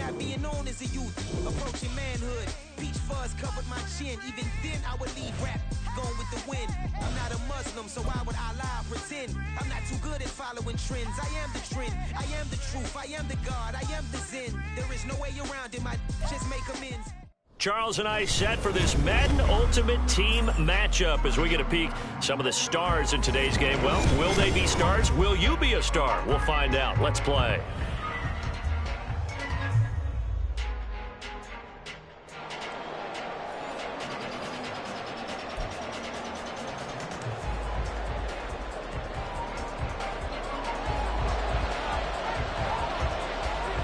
tried being known as a youth, approaching manhood. Peach fuzz covered my chin. Even then I would leave rap going with the wind. I'm not a Muslim, so why would Allah pretend? I'm not too good at following trends. I am the trend, I am the truth, I am the God, I am the Zen. There is no way around it, just make amends. Charles and I set for this Madden Ultimate Team matchup as we get a peek some of the stars in today's game. Well, will they be stars? Will you be a star? We'll find out. Let's play.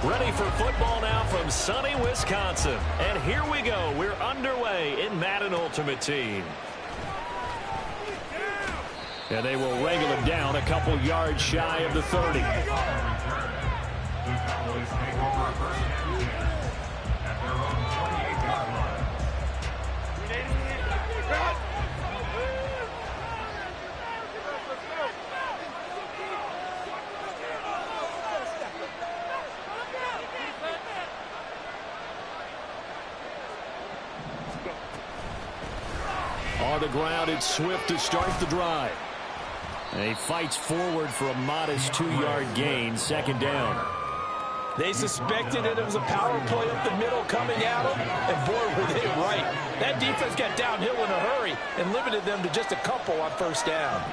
Ready for football now from sunny Wisconsin. And here we go. We're underway in Madden Ultimate Team. And they will wrangle it down a couple yards shy of the 30. On the ground, it's Swift to start the drive. And he fights forward for a modest 2-yard gain, second down. They suspected that it was a power play up the middle coming at them, and boy, were they right. That defense got downhill in a hurry and limited them to just a couple on first down.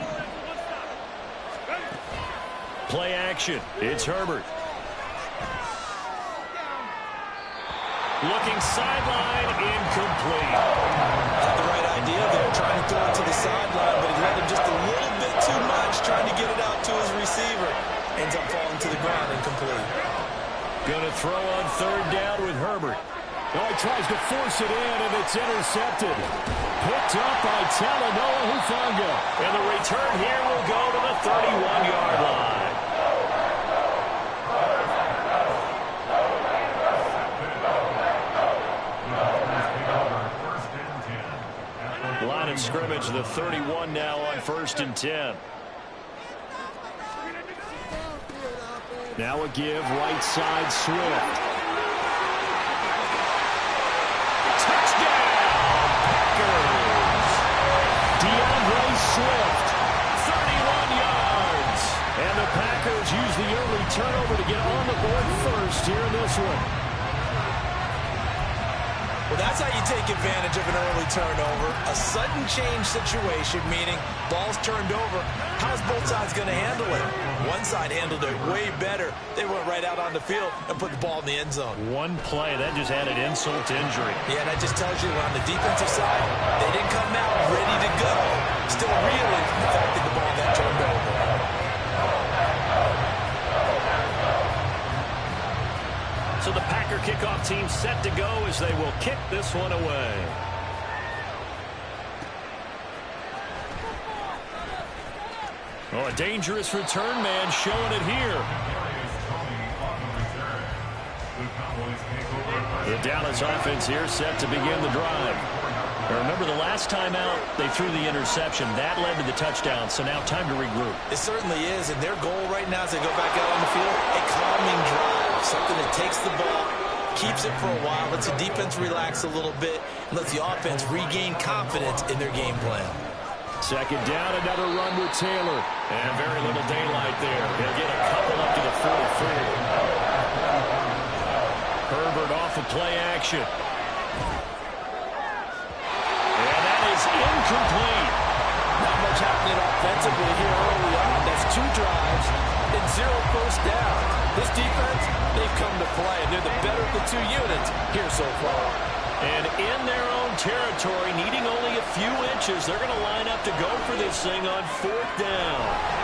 Play action. It's Herbert. Looking sideline, incomplete. Had the right idea there, trying to throw it to the sideline, but he led him just a little bit too much, trying to get it out to his receiver. Ends up falling to the ground, incomplete. Going to throw on third down with Herbert. Oh, he tries to force it in, and it's intercepted. Picked up by Talanoa Hufanga. And the return here will go to the 31-yard line. Line of scrimmage, the 31 now on 1st and 10. Now a give, right side, Swift. Touchdown, Packers! DeAndre Swift, 31 yards. And the Packers use the early turnover to get on the board first here in this one. Well, that's how you take advantage of an early turnover. A sudden change situation, meaning ball's turned over. How's both sides going to handle it? One side handled it way better. They went right out on the field and put the ball in the end zone. One play, that just added insult to injury. Yeah, that just tells you on the defensive side, they didn't come out ready to go. Still reeling from the fact that the ball got turned over. So the Packer kickoff team set to go as they will kick this one away. Oh, a dangerous return man showing it here. The Dallas offense here set to begin the drive. Now remember, the last time out, they threw the interception. That led to the touchdown, so now time to regroup. It certainly is, and their goal right now as they go back out on the field, a calming drive. Something that takes the ball, keeps it for a while, lets the defense relax a little bit, and lets the offense regain confidence in their game plan. Second down, another run with Taylor. And very little daylight there. He'll get a couple up to the 44. Herbert off of play action. And that is incomplete. Not much happening offensively here early on. That's 2 drives and 0 first down. This defense, they've come to play, and they're the better of the 2 units here so far. And in their own territory, needing only a few inches, they're going to line up to go for this thing on 4th down.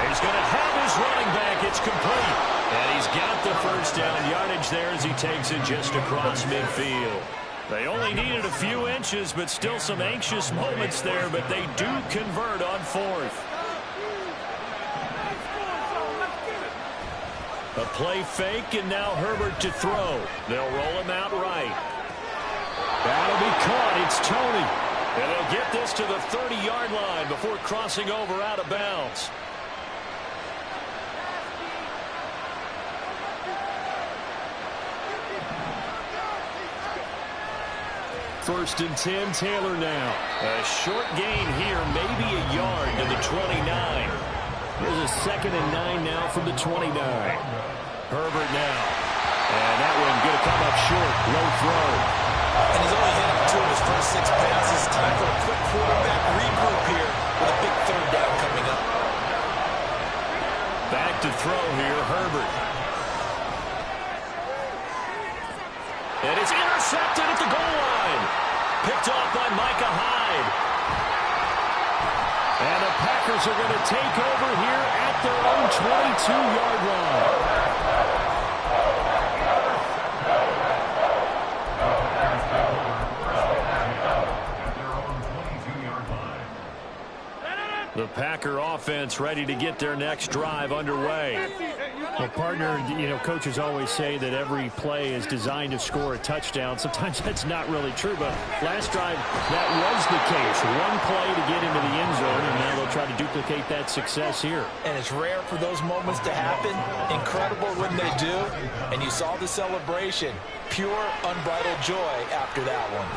He's going to have his running back. It's complete. And he's got the first down yardage there as he takes it just across midfield. They only needed a few inches, but still some anxious moments there, but they do convert on 4th. A play fake, and now Herbert to throw. They'll roll him out right. That'll be caught. It's Tony. And they'll get this to the 30-yard line before crossing over out of bounds. first and 10. Taylor now. A short gain here, maybe a yard to the 29. There's a 2nd and 9 now from the 29. Herbert now. And that one going to come up short. Low throw. And he's only hit 2 of his first 6 passes. Time for a quick quarterback regroup here with a big 3rd down coming up. Back to throw here, Herbert. And it's intercepted at the goal line. Picked off by Micah Hyde. And the Packers are going to take over here at their own 22-yard line. The Packer offense ready to get their next drive underway. Well, partner, coaches always say that every play is designed to score a touchdown. Sometimes that's not really true, but last drive, that was the case. One play to get into the end zone, and now they'll try to duplicate that success here. And it's rare for those moments to happen. Incredible when they do. And you saw the celebration. Pure, unbridled joy after that one.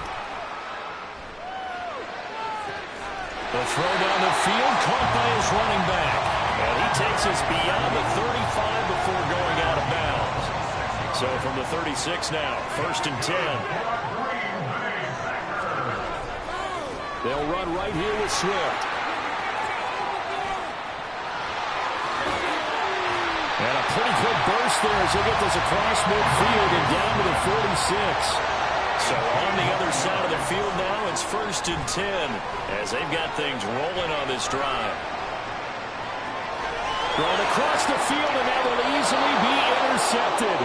The throw down the field, caught by his running back. And he takes us beyond the 35 before going out of bounds. So from the 36 now, 1st and 10. They'll run right here with Swift. And a pretty quick burst there as they get this across midfield and down to the 46. So on the other side of the field now, it's 1st and 10 as they've got things rolling on this drive. Thrown across the field, and that will easily be intercepted.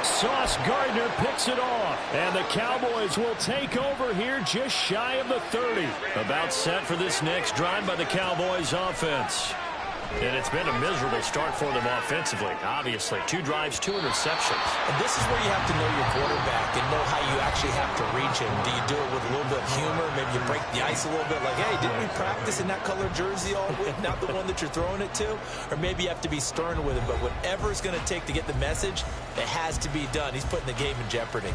Sauce Gardner picks it off, and the Cowboys will take over here just shy of the 30. About set for this next drive by the Cowboys offense. And it's been a miserable start for them offensively. Obviously, 2 drives, 2 interceptions. And this is where you have to know your quarterback and know how you actually have to reach him. Do you do it with a little bit of humor? Maybe you break the ice a little bit like, hey, didn't we practice in that color jersey all week, not the one that you're throwing it to? Or maybe you have to be stern with him. But whatever it's going to take to get the message, it has to be done. He's putting the game in jeopardy.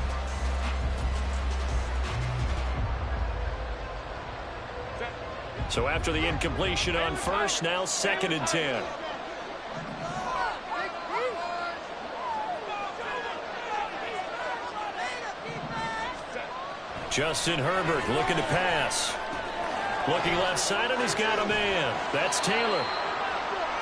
So after the incompletion on first, now 2nd and 10. Justin Herbert looking to pass. Looking left side, and he's got a man. That's Taylor.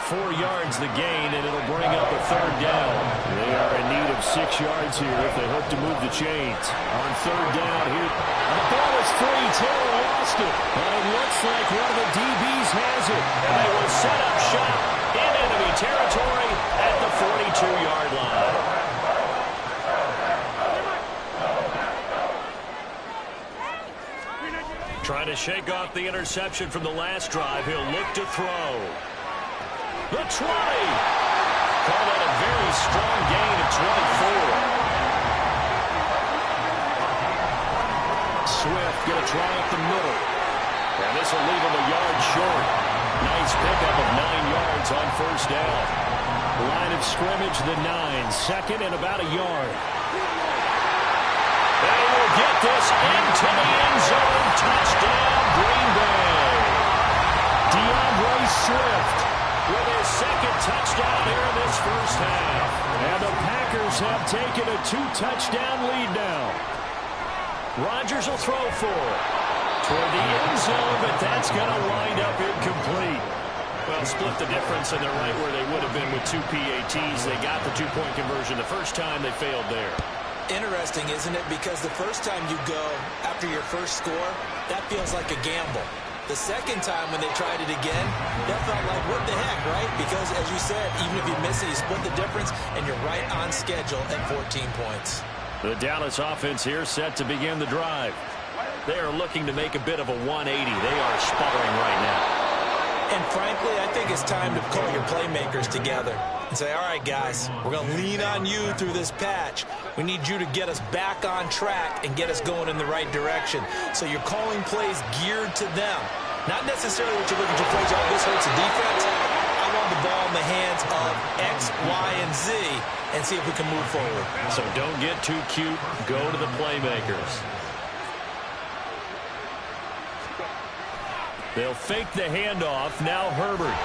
4 yards the gain, and it'll bring up a 3rd down. They are in need of 6 yards here if they hope to move the chains. On 3rd down here, the ball is free. Taylor lost it. But it looks like one of the DBs has it. And they will set up shop in enemy territory at the 42-yard line. Trying to shake off the interception from the last drive. He'll look to throw. The 20. Call that a very strong gain of 24. Swift going to try up the middle. And this will leave him a yard short. Nice pickup of 9 yards on 1st down. Line of scrimmage, the 9. 2nd and about a yard. They will get this into the end zone. Touchdown, Green Bay. DeAndre Swift with his 2nd touchdown here in this 1st half. And the Packers have taken a 2-touchdown lead now. Rodgers will throw for it. Toward the end zone, but that's going to wind up incomplete. Well, split the difference, and they're right where they would have been with 2 PATs. They got the 2-point conversion the first time. They failed there. Interesting, isn't it? Because the first time you go after your first score, that feels like a gamble. The second time when they tried it again, that felt like, what the heck, right? Because, as you said, even if you miss it, you split the difference, and you're right on schedule at 14 points. The Dallas offense here set to begin the drive. They are looking to make a bit of a 180. They are sputtering right now. And frankly, I think it's time to call your playmakers together and say, all right, guys, we're going to lean on you through this patch. We need you to get us back on track and get us going in the right direction. So you're calling plays geared to them. Not necessarily what you look at your plays, oh, this hurts the defense. I want the ball in the hands of X, Y, and Z and see if we can move forward. So don't get too cute. Go to the playmakers. They'll fake the handoff. Now Herbert.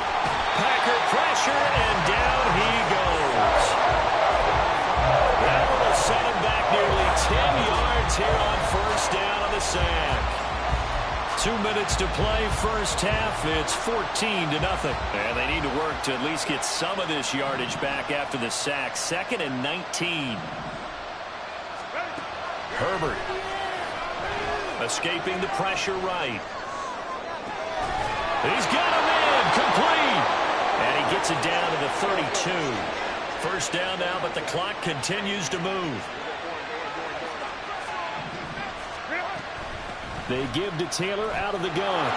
Packer pressure, and down he goes. That will set him back nearly 10 yards here on first down on the sack. 2 minutes to play first half. It's 14-0. And they need to work to at least get some of this yardage back after the sack. 2nd and 19. Herbert. Escaping the pressure right. He's got him in. Complete. And he gets it down to the 32. First down now, but the clock continues to move. They give to Taylor out of the gun.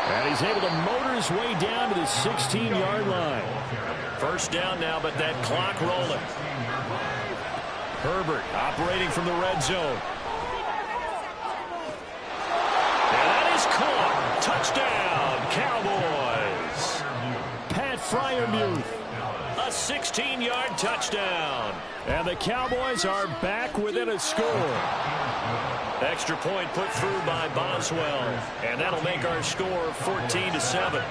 And he's able to motor his way down to the 16-yard line. First down now, but that clock rolling. Herbert operating from the red zone. And that is caught. Touchdown, Cowboys. Pat Freiermuth. A 16-yard touchdown. And the Cowboys are back within a score. Extra point put through by Boswell. And that'll make our score 14-7.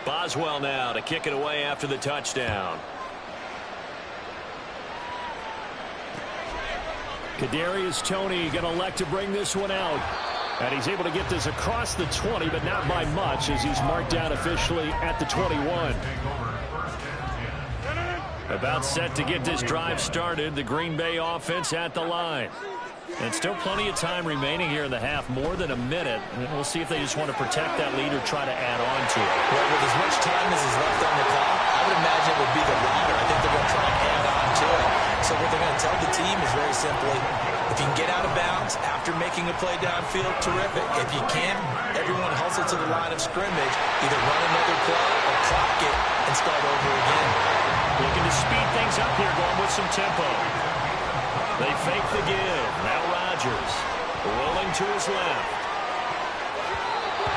Boswell now to kick it away after the touchdown. Kadarius Toney going to elect to bring this one out. And he's able to get this across the 20, but not by much as he's marked down officially at the 21. About set to get this drive started. The Green Bay offense at the line. And still plenty of time remaining here in the half, more than a minute. And we'll see if they just want to protect that lead or try to add on to it. Well, with as much time as is left on the clock, I would imagine it would be the latter. I think they're going to try and add on to it. So what they're going to tell the team is very simply, if you can get out of bounds after making a play downfield, terrific. If you can't, everyone hustle to the line of scrimmage, either run another play or clock it and start over again. Looking to speed things up here, going with some tempo. They fake the give. Now Rodgers rolling to his left.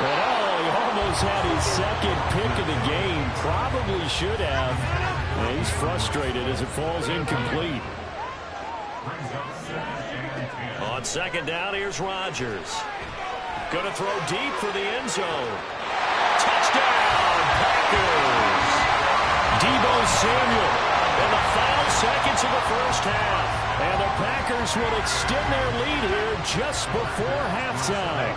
And he almost had his second pick of the game. Probably should have. And he's frustrated as it falls incomplete. On second down, here's Rodgers. Going to throw deep for the end zone. Touchdown, Packers. Deebo Samuel in the final seconds of the first half. And the Packers will extend their lead here just before halftime.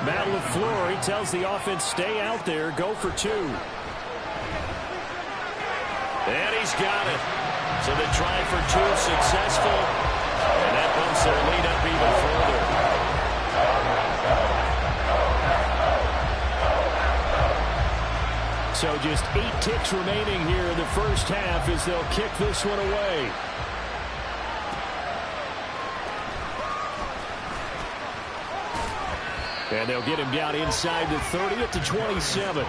Matt LaFleur, he tells the offense, stay out there, go for two. And he's got it. So they try for two, successful. And that bumps their lead up even further. So just 8 ticks remaining here in the first half as they'll kick this one away. And they'll get him down inside the 30 at the 27.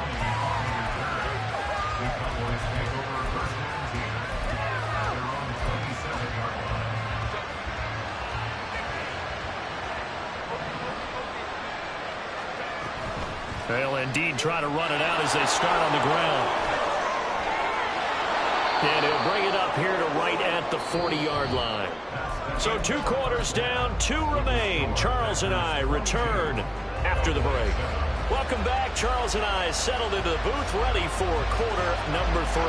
They'll indeed try to run it out as they start on the ground. And he'll bring it up here to right at the 40-yard line. So 2 quarters down, 2 remain. Charles and I return after the break. Welcome back. Charles and I settled into the booth, ready for quarter number 3.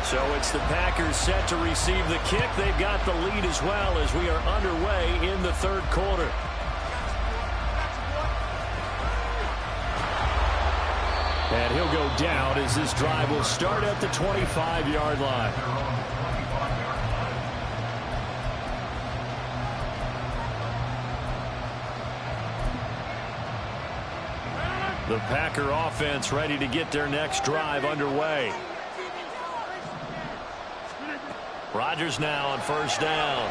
So it's the Packers set to receive the kick. They've got the lead as well as we are underway in the 3rd quarter. And he'll go down as this drive will start at the 25-yard line. The Packer offense ready to get their next drive underway. Rodgers now on first down.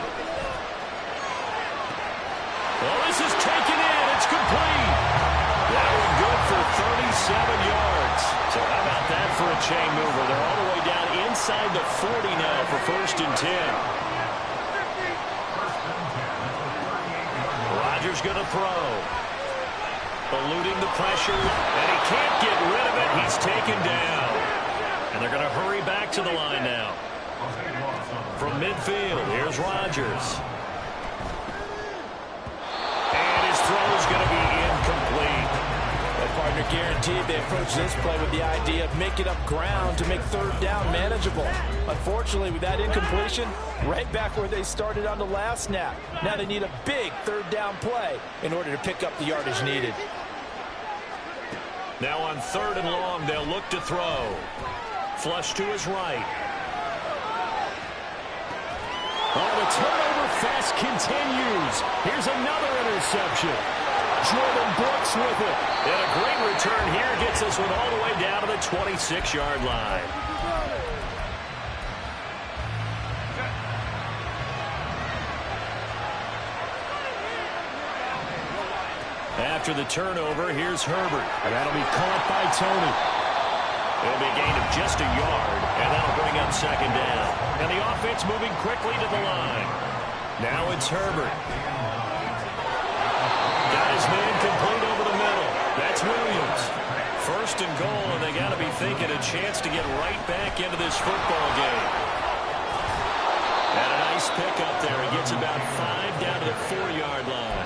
Well, this is taken in. It's complete. That one good for 37 yards. So how about that for a chain mover? They're all the way down inside the 40 now for 1st and 10. Rodgers going to throw. eluding the pressure, and he can't get rid of it. He's taken down. And they're going to hurry back to the line now. From midfield, here's Rodgers. And his throw is going to be incomplete. Well, partner, guaranteed they approach this play with the idea of making up ground to make third down manageable. Unfortunately, with that incompletion, right back where they started on the last snap. Now they need a big third down play in order to pick up the yardage needed. Now on 3rd and long, they'll look to throw. Flush to his right. Oh, the turnover fest continues. Here's another interception. Jordan Brooks with it. And a great return here gets this one all the way down to the 26-yard line. After the turnover, here's Herbert. And that'll be caught by Tony. It'll be a gain of just a yard, and that'll bring up 2nd down. And the offense moving quickly to the line. Now it's Herbert. Got his man complete over the middle. That's Williams. 1st and goal, and they got to be thinking a chance to get right back into this football game. And a nice pickup there. He gets about 5 down to the 4-yard line.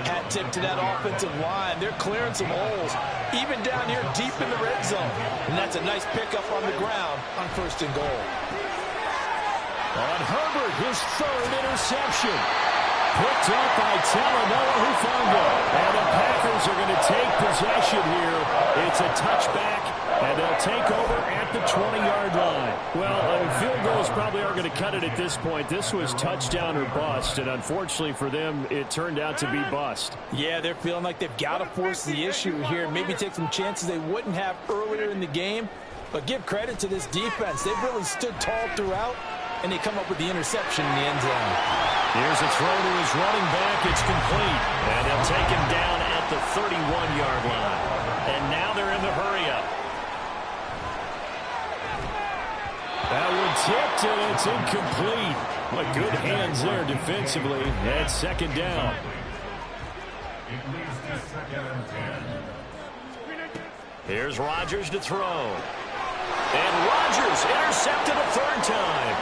Hat tip to that offensive line. They're clearing some holes, even down here deep in the red zone. And that's a nice pickup on the ground on 1st and goal. On Herbert, his 3rd interception. Picked up by Talanoa Hufanga. And the Packers are going to take possession here. It's a touchback, and they'll take over at the 20-yard line. Well, field goals probably aren't going to cut it at this point. This was touchdown or bust, and unfortunately for them, it turned out to be bust. Yeah, they're feeling like they've got to force the issue here. Maybe take some chances they wouldn't have earlier in the game. But give credit to this defense. They've really stood tall throughout, and they come up with the interception in the end zone. Here's a throw to his running back. It's complete. And they'll take him down at the 31-yard line. And now they're in the hurry-up. That one tipped, and it's incomplete. But good hands there defensively at 2nd down. Here's Rodgers to throw. And Rodgers intercepted a 3rd time.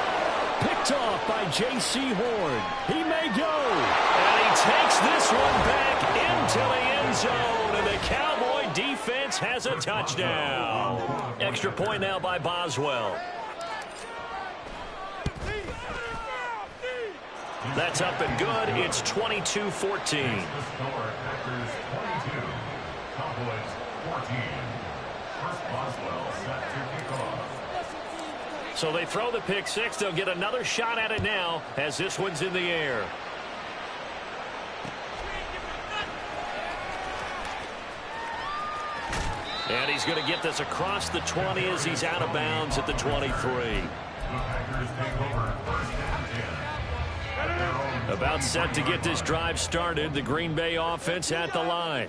Picked off by J.C. Horn. He may go. And he takes this one back into the end zone. And the Cowboy defense has a touchdown. Extra point now by Boswell. That's up and good. It's 22-14. So they throw the pick 6. They'll get another shot at it now as this one's in the air. And he's going to get this across the 20 as he's out of bounds at the 23. About set to get this drive started. The Green Bay offense at the line.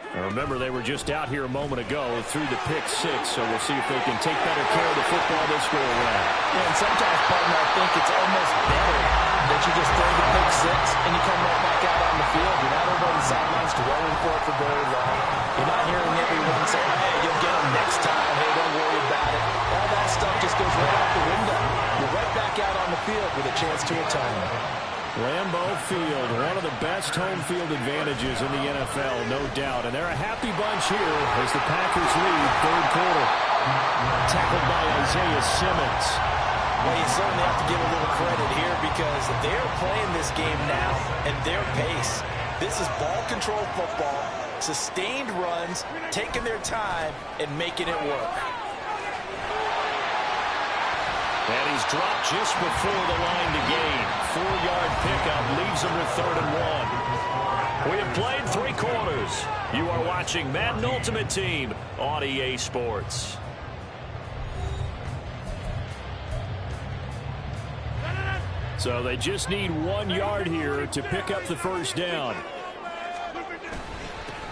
Now remember, they were just out here a moment ago through the pick 6, so we'll see if they can take better care of the football this go around. Yeah, and sometimes, partner, I think it's almost better that you just throw the pick 6 and you come right back out on the field. You're not over on the sidelines dwelling for it for very long. You're not hearing everyone say, hey, you'll get them next time. Hey, don't worry about it. All that stuff just goes right out the window. You're right back out on the field with a chance to atone. Lambeau Field, one of the best home field advantages in the NFL, no doubt. And they're a happy bunch here as the Packers lead 3rd quarter. Tackled by Isaiah Simmons. Well, you certainly have to give a little credit here because they're playing this game now at their pace. This is ball control football, sustained runs, taking their time, and making it work. And he's dropped just before the line to gain. 4-yard pickup leaves him with 3rd and 1. We have played 3 quarters. You are watching Madden Ultimate Team on EA Sports. So they just need 1 yard here to pick up the 1st down.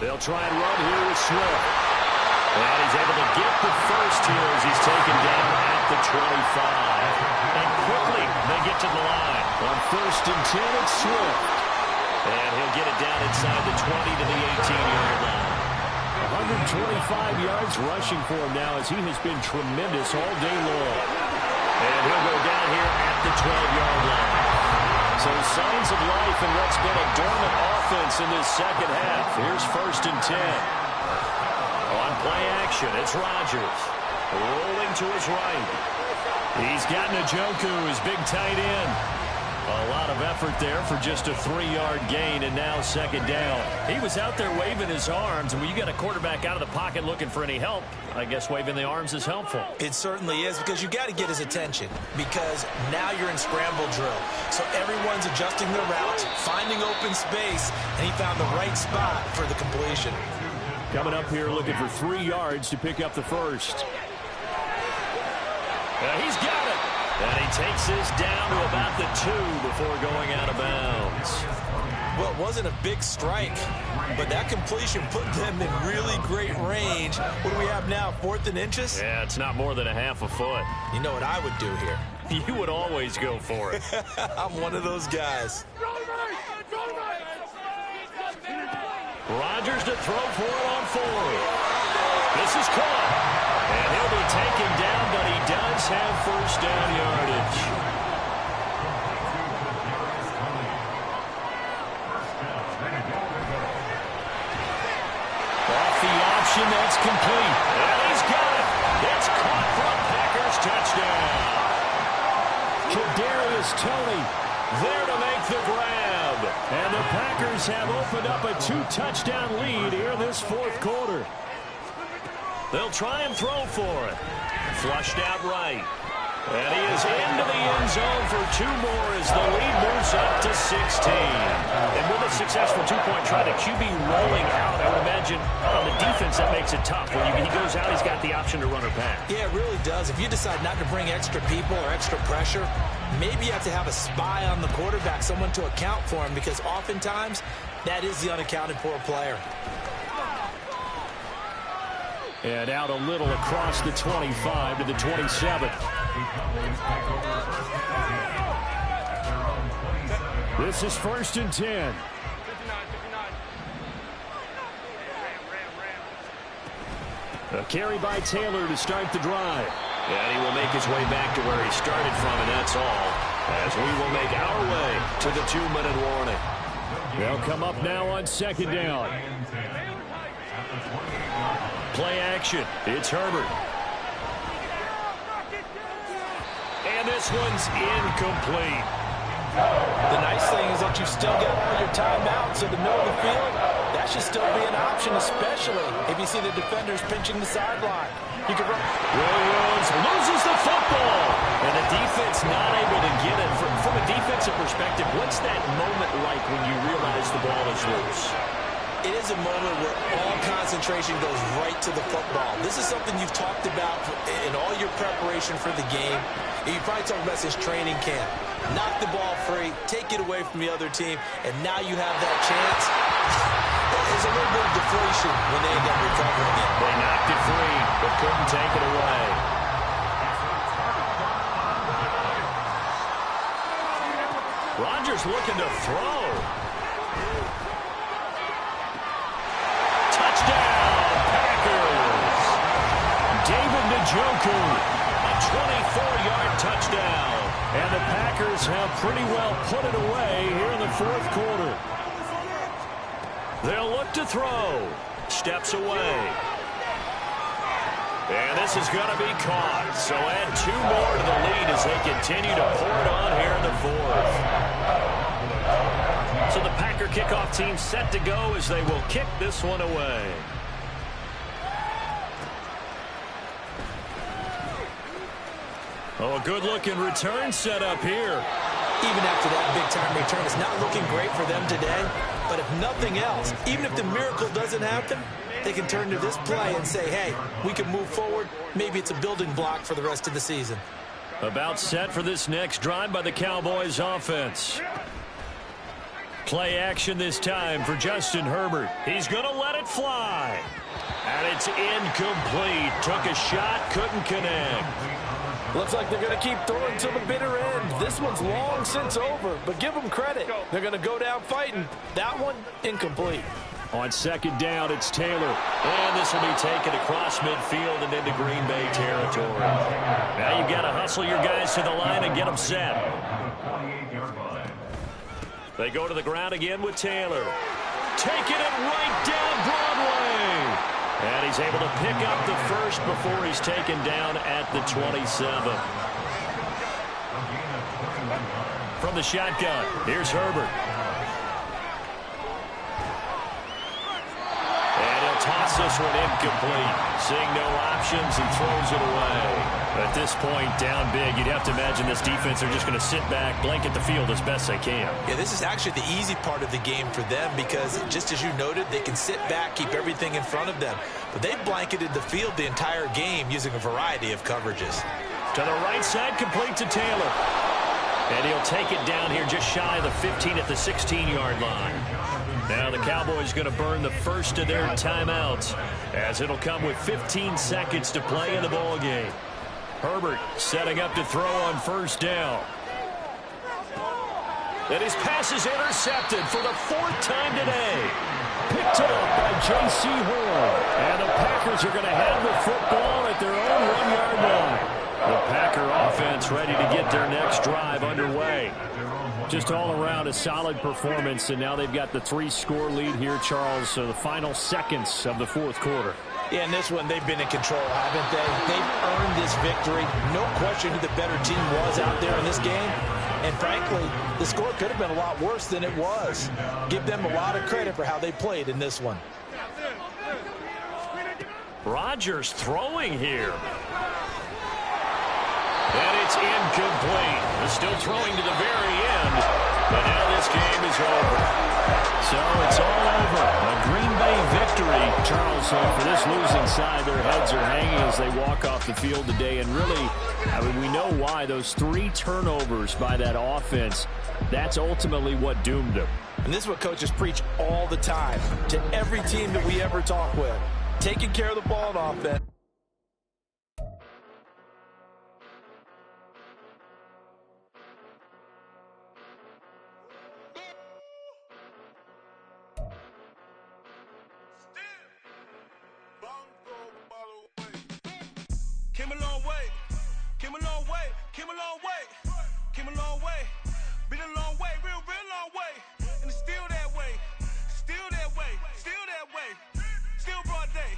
They'll try and run here with Swift. And he's able to get the first here as he's taken down at the 25. And quickly they get to the line. On 1st and 10, it's Swift. And he'll get it down inside the 20 to the 18-yard line. 125 yards rushing for him now as he has been tremendous all day long. And he'll go down here at the 12-yard line. So signs of life in what's been a dormant offense in this second half. Here's 1st and 10. On play action, it's Rodgers. Rolling to his right. He's got Njoku, his big tight end. A lot of effort there for just a 3-yard gain, and now 2nd down. He was out there waving his arms, and when you got a quarterback out of the pocket looking for any help, I guess waving the arms is helpful. It certainly is, because you got to get his attention, because now you're in scramble drill. So everyone's adjusting their routes, finding open space, and he found the right spot for the completion. Coming up here looking for 3 yards to pick up the first. He's got it. And he takes this down to about the 2 before going out of bounds. Well, it wasn't a big strike, but that completion put them in really great range. What do we have now, 4th and inches? Yeah, it's not more than a half a foot. You know what I would do here? You would always go for it. I'm one of those guys. Rodgers to throw for it on 4th. This is caught. And he'll be taken down, but he does have 1st down yardage. Off the option, that's complete. And he's got it. It's caught for a Packers touchdown. Kadarius Toney there to make the grab. And the Packers have opened up a 2-touchdown lead here in this 4th quarter. They'll try and throw for it. Flushed out right. And he is into the end zone for 2 more as the lead moves up to 16. And with a successful 2-point try, the QB rolling out, I would imagine on the defense that makes it tough. When he goes out, he's got the option to run or pass. Yeah, it really does. If you decide not to bring extra people or extra pressure, maybe you have to have a spy on the quarterback, someone to account for him, because oftentimes that is the unaccounted for player. And out a little across the 25 to the 27. This is 1st and 10. A carry by Taylor to start the drive. And he will make his way back to where he started from, and that's all. As we will make our way to the 2-minute warning. They'll come up now on 2nd down. Play action. It's Herbert. And this one's incomplete. The nice thing is that you've still got all your timeouts in the middle of the field. That should still be an option, especially if you see the defenders pinching the sideline. You can run. Williams loses the football. And the defense not able to get it. From a defensive perspective, what's that moment like when you realize the ball is loose? It is a moment where all concentration goes right to the football. This is something you've talked about in all your preparation for the game. And you probably talked about since training camp. Knock the ball free, take it away from the other team, and now you have that chance. There's a little bit of deflation when they end up recovering it. They knocked it free, but couldn't take it away. Rodgers looking to throw. David Njoku, a 24-yard touchdown. And the Packers have pretty well put it away here in the 4th quarter. They'll look to throw. Steps away. And this is going to be caught. So add 2 more to the lead as they continue to pour it on here in the 4th. So the Packer kickoff team set to go as they will kick this one away. Oh, a good-looking return set up here. Even after that big-time return, it's not looking great for them today. But if nothing else, even if the miracle doesn't happen, they can turn to this play and say, hey, we can move forward. Maybe it's a building block for the rest of the season. About set for this next drive by the Cowboys offense. Play action this time for Justin Herbert. He's going to let it fly. And it's incomplete. Took a shot, couldn't connect. Looks like they're going to keep throwing to the bitter end. This one's long since over, but give them credit. They're going to go down fighting. That one, incomplete. On second down, it's Taylor. And this will be taken across midfield and into Green Bay territory. Now you've got to hustle your guys to the line and get them set. They go to the ground again with Taylor. Taking it right down Broadway. And he's able to pick up the first before he's taken down at the 27. From the shotgun, here's Herbert. And he'll toss this one incomplete. Seeing no options and throws it away. At this point, down big, you'd have to imagine this defense are just going to sit back, blanket the field as best they can. Yeah, this is actually the easy part of the game for them because, just as you noted, they can sit back, keep everything in front of them. But they've blanketed the field the entire game using a variety of coverages. To the right side, complete to Taylor. And he'll take it down here just shy of the 15 at the 16-yard line. Now the Cowboys going to burn the first of their timeouts as it'll come with 15 seconds to play in the ball game. Herbert setting up to throw on first down. And his pass is intercepted for the fourth time today. Picked up by J.C. Horn. And the Packers are going to have the football at their own 1-yard line. The Packer offense ready to get their next drive underway. Just all around a solid performance, and now they've got the 3-score lead here, Charles, so the final seconds of the fourth quarter. Yeah, in this one, they've been in control, haven't they? They've earned this victory. No question who the better team was out there in this game. And frankly, the score could have been a lot worse than it was. Give them a lot of credit for how they played in this one. Rodgers throwing here. And it's incomplete. They're still throwing to the very end. But now this game is over. So it's all over. A Green Bay victory. Charles, for this losing side, their heads are hanging as they walk off the field today. And really, I mean, we know why. Those 3 turnovers by that offense, that's ultimately what doomed them. And this is what coaches preach all the time to every team that we ever talk with. Taking care of the ball on offense. Came a long way, came a long way, came a long way, came a long way, been a long way, real long way, and it's still that way, still that way, still that way, still broad day,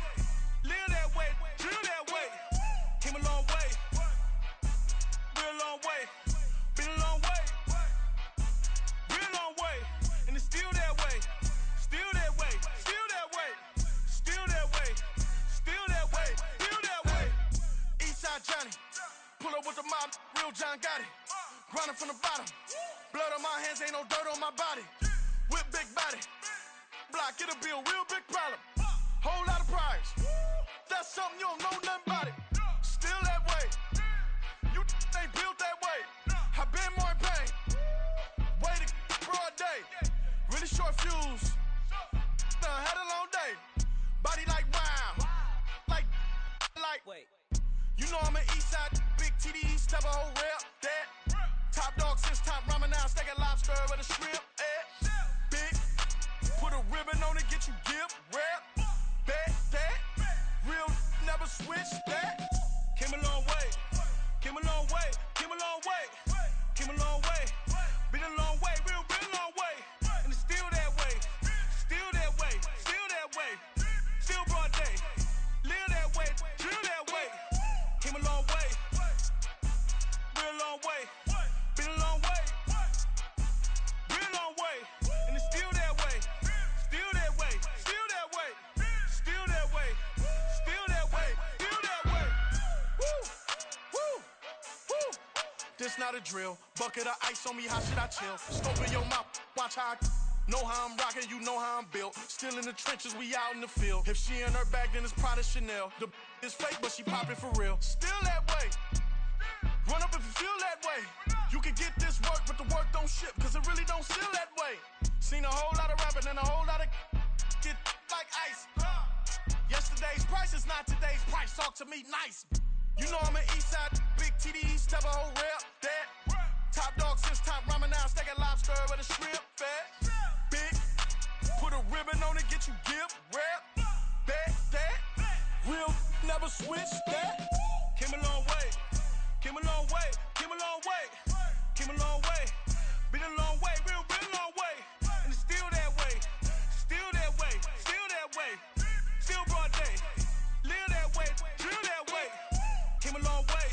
live that way, drill that way, came a long way, real long way, been a long way, real long way, and it's still that way, still that way, still that way, still that way, still that way, still that way. Eastside Johnny, pull up with the mob, real John got it. Grinding from the bottom, blood on my hands, ain't no dirt on my body. Whip big body, block, get a bill, real big problem. Whole lot of prize, that's something you don't know nothing about it. Still that way, you ain't built that way. I been more in pain, way to broad day. Really short fuse, done had a long day. Body like wow, like. Wait. You know I'm an east side, big TDs, type of whole rep, that. Top dog since top ramen now, stacking lobster with a shrimp, big, put a ribbon on it, get you give, rep, bet, that. Real never switch, that. Came a long way, came a long way, came a long way, came a long way. Been a long way, real long way. And it's still that way, still that way, still that way, still broad day. Live that way, drill that way. Came a long way, real long way. Been a long way, real long way. And it's still that way, still that way, still that way, still that way, still that way, still that way. Woo, woo, woo. This not a drill. Bucket of ice on me, how should I chill? Scope in your mouth, watch how I know how I'm rocking, you know how I'm built. Still in the trenches, we out in the field. If she in her bag, then it's Prada Chanel. The is fake, but she poppin' for real. Still that way. Run up if you feel that way. You can get this work, but the work don't ship, cause it really don't feel that way. Seen a whole lot of rapping and a whole lot of get like ice. Yesterday's price is not today's price. Talk to me nice. You know I'm an east side, big TDs, type of whole rep that. Top dog since top ramen now, stacking lobster with a shrimp fat. Big, put a ribbon on it, get you gift wrap. That. Real never switch that. Came a long way, came a long way, came a long way, came a long way. Been a long way, real long way. And it's still that way, still that way, still that way. Still broad day, live that way, drill that way. Came a long way,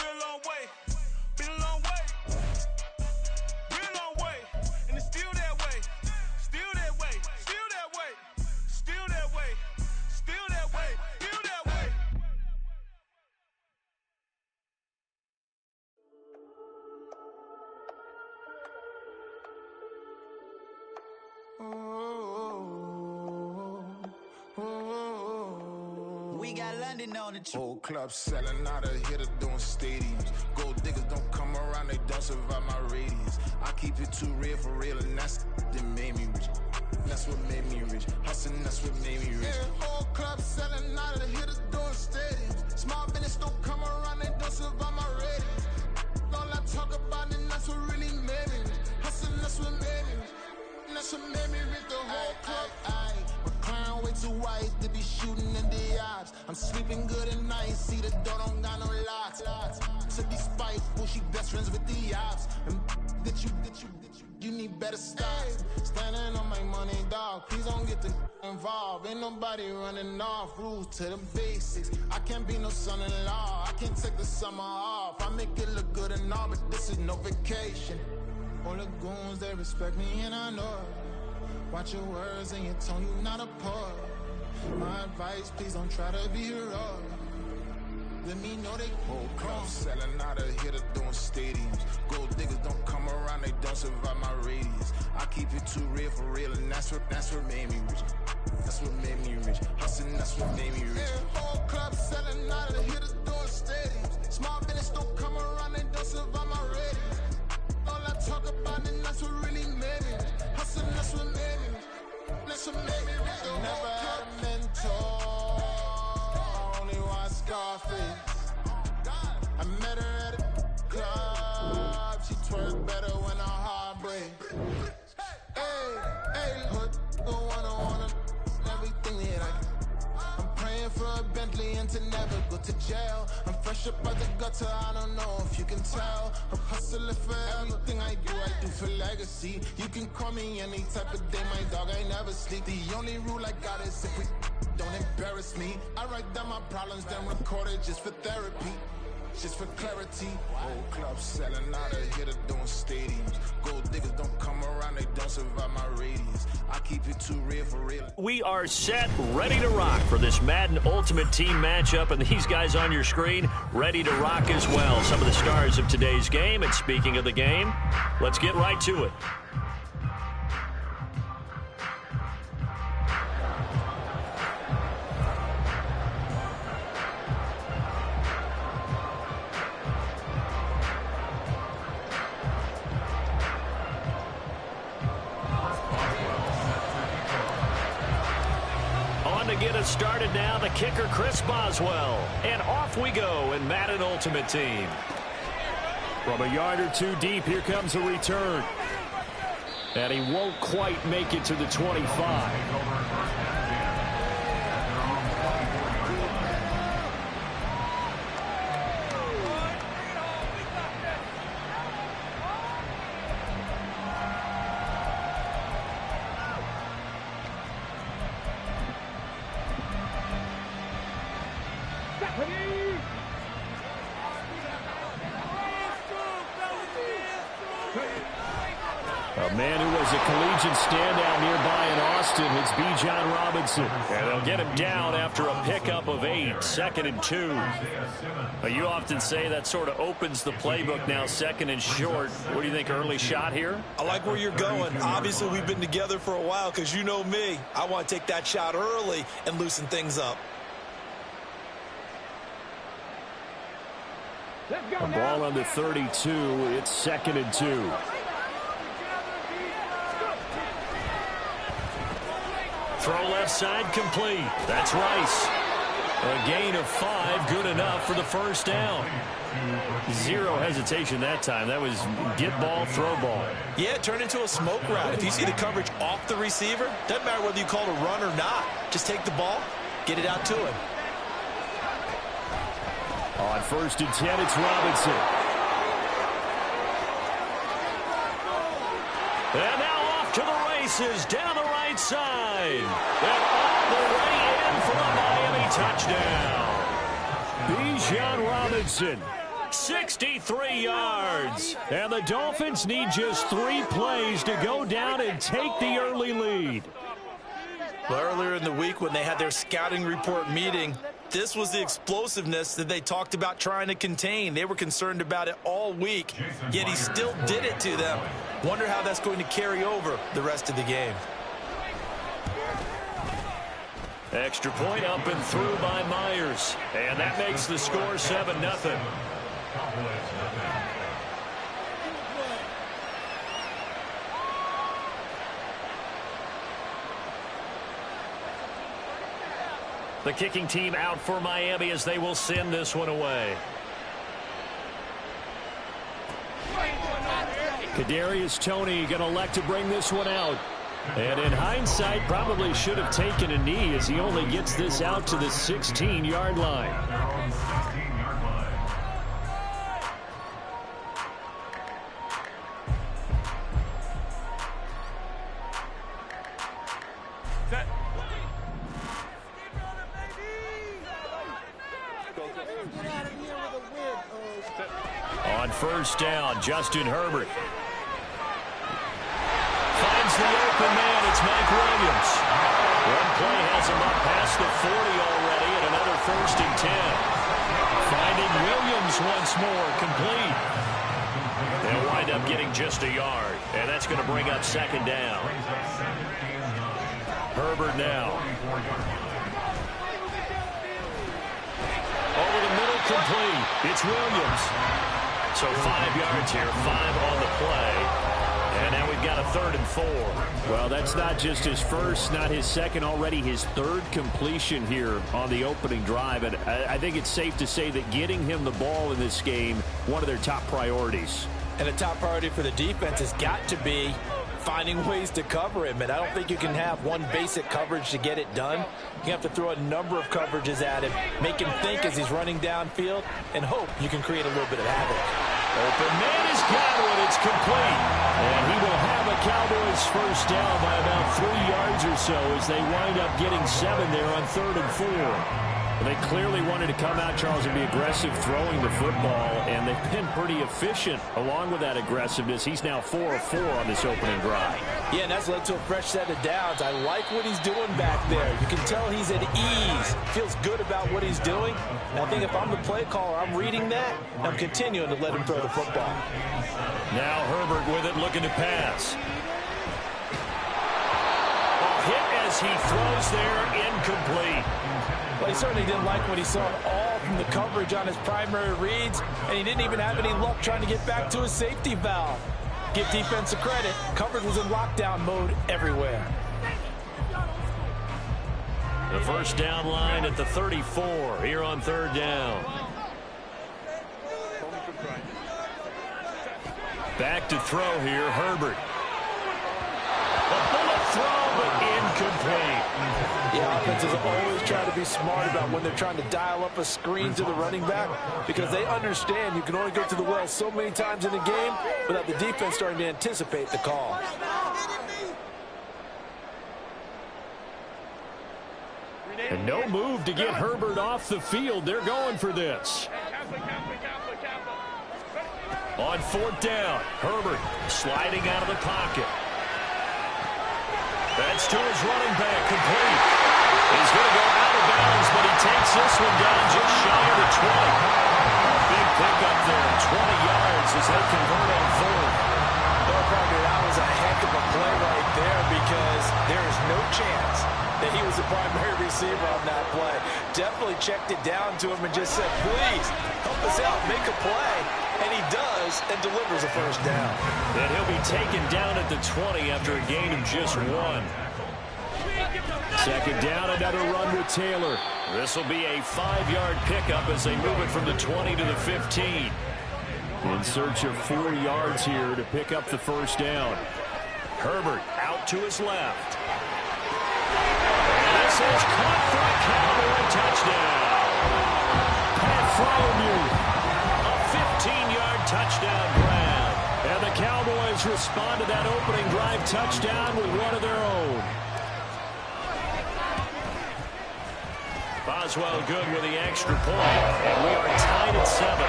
real long way. Been a long way, real long way. And it's still that way, still that way, still that way, still that way, still that way, still that way. We got London on the Whole club selling out of hitter doing stadiums. Gold diggers don't come around, they don't survive my radius. I keep it too real for real, and that's that made me rich. That's what made me rich. Hustling, that's what made me rich. Yeah, whole club selling out of hitters doing stadiums. Small business don't come around, they don't survive my radius. All I talk about, and that's what really made me rich. Hustling, that's what made me rich. And that's what made me rich. The whole club. My crown way too white to be shooting in the eyes. I'm sleeping good at night, see the door don't got no locks. To be spiteful, she best friends with the ops. And you need better stop. Standing on my money, dog. Please don't get the involved. Ain't nobody running off. Rules to the basics. I can't be no son-in-law. I can't take the summer off. I make it look good and all, but this is no vacation. All the goons, they respect me and I know it. Watch your words and your tone, you not a poet. My advice, please don't try to be heroic. Let me know they whole club selling out of hitter doing stadiums. Gold diggers don't come around, they don't survive my radius. I keep it too real for real, and that's what made me rich. That's what made me rich. Hustling, that's what made me rich. Yeah, whole club selling out of hitters doing stadiums. Small business don't come around, they don't survive my radius. All I talk about, and that's what really made me rich. Hustling, that's what made me rich. That's what made me rich. Never had a mentor. Only watch Scarface. I met her at a club. She twerk better when her heart breaks. Hey, hood, the one I wanna, everything that I can. I'm praying for a Bentley and to never go to jail. I'm fresh up out the gutter, I don't know if you can tell. I'm hustling for everything I do for legacy. You can call me any type of day, my dog, I never sleep. The only rule I got is if we don't embarrass me. I write down my problems, then record it just for therapy. Just for clarity. Whole club selling out of hitter doing stadiums. Gold diggers don't come around, they don't survive my radius. I keep it too real for real. We are set, ready to rock for this Madden Ultimate Team matchup, and these guys on your screen ready to rock as well. Some of the stars of today's game, and speaking of the game, let's get right to it. Get us started now, the kicker Chris Boswell, and off we go in Madden Ultimate Team. From a yard or two deep, here comes a return, and he won't quite make it to the 25. A man who was a collegiate standout nearby in Austin, it's B. John Robinson. And they'll get him down after a pickup of 8, 2nd and 2. You often say that sort of opens the playbook now, 2nd and short. What do you think, early shot here? I like where you're going. Obviously, we've been together for a while because you know me. I want to take that shot early and loosen things up. A ball on the 32. It's 2nd and 2. Throw left side complete. That's Rice. A gain of 5, good enough for the first down. Zero hesitation that time. That was get ball, throw ball. Yeah, it turned into a smoke route. If you see the coverage off the receiver, doesn't matter whether you call it a run or not. Just take the ball, get it out to him. On 1st and 10, it's Robinson. And now off to the races down the right side. And all the way in for a Miami touchdown. Bijan Robinson. 63 yards. And the Dolphins need just 3 plays to go down and take the early lead. Well, earlier in the week when they had their scouting report meeting, this was the explosiveness that they talked about trying to contain. They were concerned about it all week, yet he still did it to them. Wonder how that's going to carry over the rest of the game. Extra point up and through by Myers. And that makes the score 7-0. The kicking team out for Miami as they will send this one away. Kadarius Toney going to elect to bring this one out. And in hindsight, probably should have taken a knee as he only gets this out to the 16-yard line. On 1st down, Justin Herbert finds the open man. It's Mike Williams. One play has him up past the 40 already, and another 1st and 10. Finding Williams once more, complete. They'll wind up getting just a yard, and that's going to bring up 2nd down. Herbert now. Over the middle, complete. It's Williams. So 5 yards here, 5 on the play. And now we've got a 3rd and 4. Well, that's not just his first, not his second, already his 3rd completion here on the opening drive. And I think it's safe to say that getting him the ball in this game, one of their top priorities. And a top priority for the defense has got to be finding ways to cover him. And I don't think you can have one basic coverage to get it done. You have to throw a number of coverages at him, make him think as he's running downfield, and hope you can create a little bit of havoc. Open man is Godwin. It's complete. And he will have a Cowboys first down by about 3 yards or so as they wind up getting 7 there on 3rd and 4. They clearly wanted to come out, Charles, and be aggressive throwing the football, and they've been pretty efficient along with that aggressiveness. He's now 4 of 4 on this opening drive. Yeah, and that's led to a fresh set of downs. I like what he's doing back there. You can tell he's at ease, feels good about what he's doing. And I think if I'm the play caller, I'm reading that, and I'm continuing to let him throw the football. Now Herbert with it, looking to pass. Hit as he throws there, incomplete. Well, he certainly didn't like what he saw all from the coverage on his primary reads, and he didn't even have any luck trying to get back to his safety valve. Give defense a credit. Coverage was in lockdown mode everywhere. The first down line at the 34 here on 3rd down. Back to throw here, Herbert. A bullet throw, but incomplete. Yeah, offenses always try to be smart about when they're trying to dial up a screen to the running back because they understand you can only go to the well so many times in a game without the defense starting to anticipate the call. And no move to get Herbert off the field. They're going for this. On 4th down, Herbert sliding out of the pocket. That's to his running back, complete. He's going to go out of bounds, but he takes this one down just shy of the 20. Big pickup there, 20 yards as they convert on 3rd. Well, probably that was a heck of a play right there because there is no chance that he was the primary receiver on that play. Definitely checked it down to him and just said, please, help us out, make a play. And he does and delivers a first down. And he'll be taken down at the 20 after a gain of just 1. Second down, another run with Taylor. This will be a 5-yard pickup as they move it from the 20 to the 15. In search of 4 yards here to pick up the first down. Herbert out to his left. And this is caught for a Cowboy touchdown. Pat Fryermuth. A 15-yard touchdown grab. And the Cowboys respond to that opening drive touchdown with one of their own. Boswell good with the extra point. And we are tied at 7.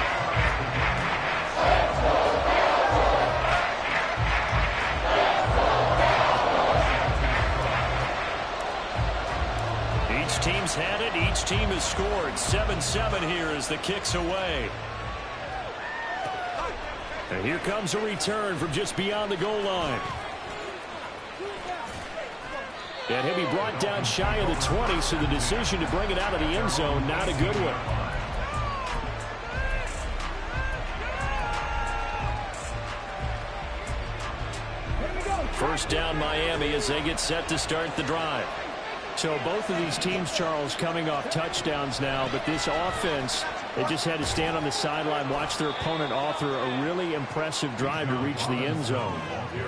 Each team's had it. Each team has scored. 7-7 here as the kick's away. And here comes a return from just beyond the goal line. And he'll be brought down shy of the 20, so the decision to bring it out of the end zone, not a good one. First down Miami as they get set to start the drive. So both of these teams, Charles, coming off touchdowns now, but this offense, they just had to stand on the sideline, watch their opponent author a really impressive drive to reach the end zone.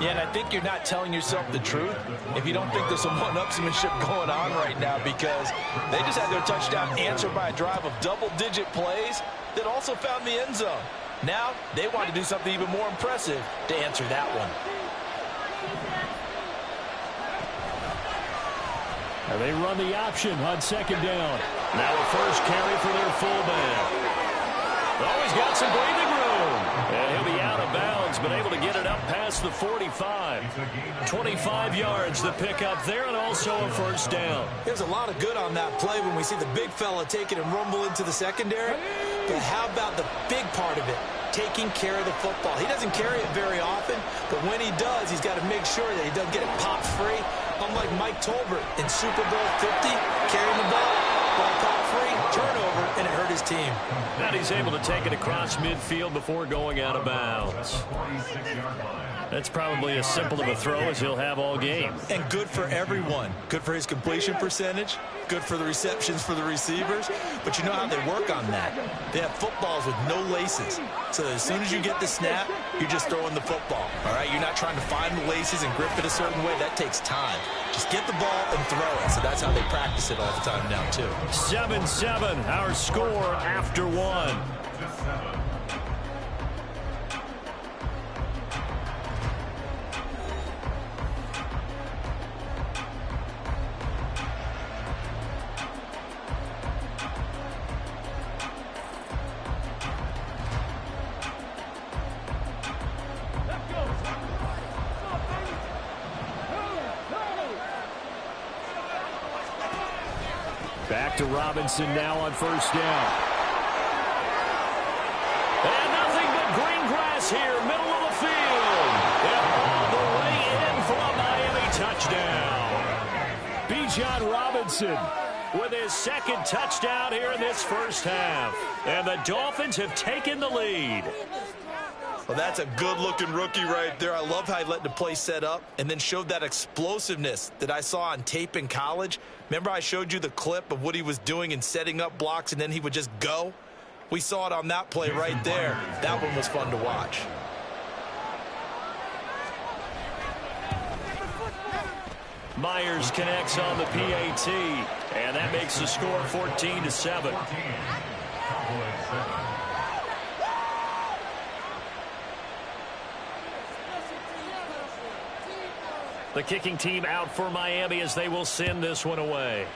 Yeah, and I think you're not telling yourself the truth if you don't think there's some one-upsmanship going on right now, because they just had their touchdown answered by a drive of double-digit plays that also found the end zone. Now they want to do something even more impressive to answer that one. And they run the option on second down. Now a first carry for their fullback. Oh, he's got some breathing room. And he'll be out of bounds, but able to get it up past the 45. 25 yards the pick up there, and also a first down. There's a lot of good on that play when we see the big fella take it and rumble into the secondary. But how about the big part of it? Taking care of the football. He doesn't carry it very often, but when he does, he's got to make sure that he doesn't get it popped free. Unlike Mike Tolbert in Super Bowl 50, carrying the ball popped free, turnover, and it hurt his team. And he's able to take it across midfield before going out of bounds. That's probably as simple of a throw as he'll have all game. And good for everyone. Good for his completion percentage. Good for the receptions for the receivers. But you know how they work on that. They have footballs with no laces. So as soon as you get the snap, you're just throwing the football. All right? You're not trying to find the laces and grip it a certain way. That takes time. Just get the ball and throw it. So that's how they practice it all the time now, too. 7-7, our score after one. Back to Robinson now on first down. And nothing but green grass here, middle of the field. And all the way in for a Miami touchdown. Bijan Robinson with his second touchdown here in this first half. And the Dolphins have taken the lead. Well, that's a good-looking rookie right there. I love how he let the play set up and then showed that explosiveness that I saw on tape in college. Remember I showed you the clip of what he was doing and setting up blocks, and then he would just go? We saw it on that play right there. That one was fun to watch. Myers connects on the PAT, and that makes the score 14-7. The kicking team out for Miami as they will send this one away.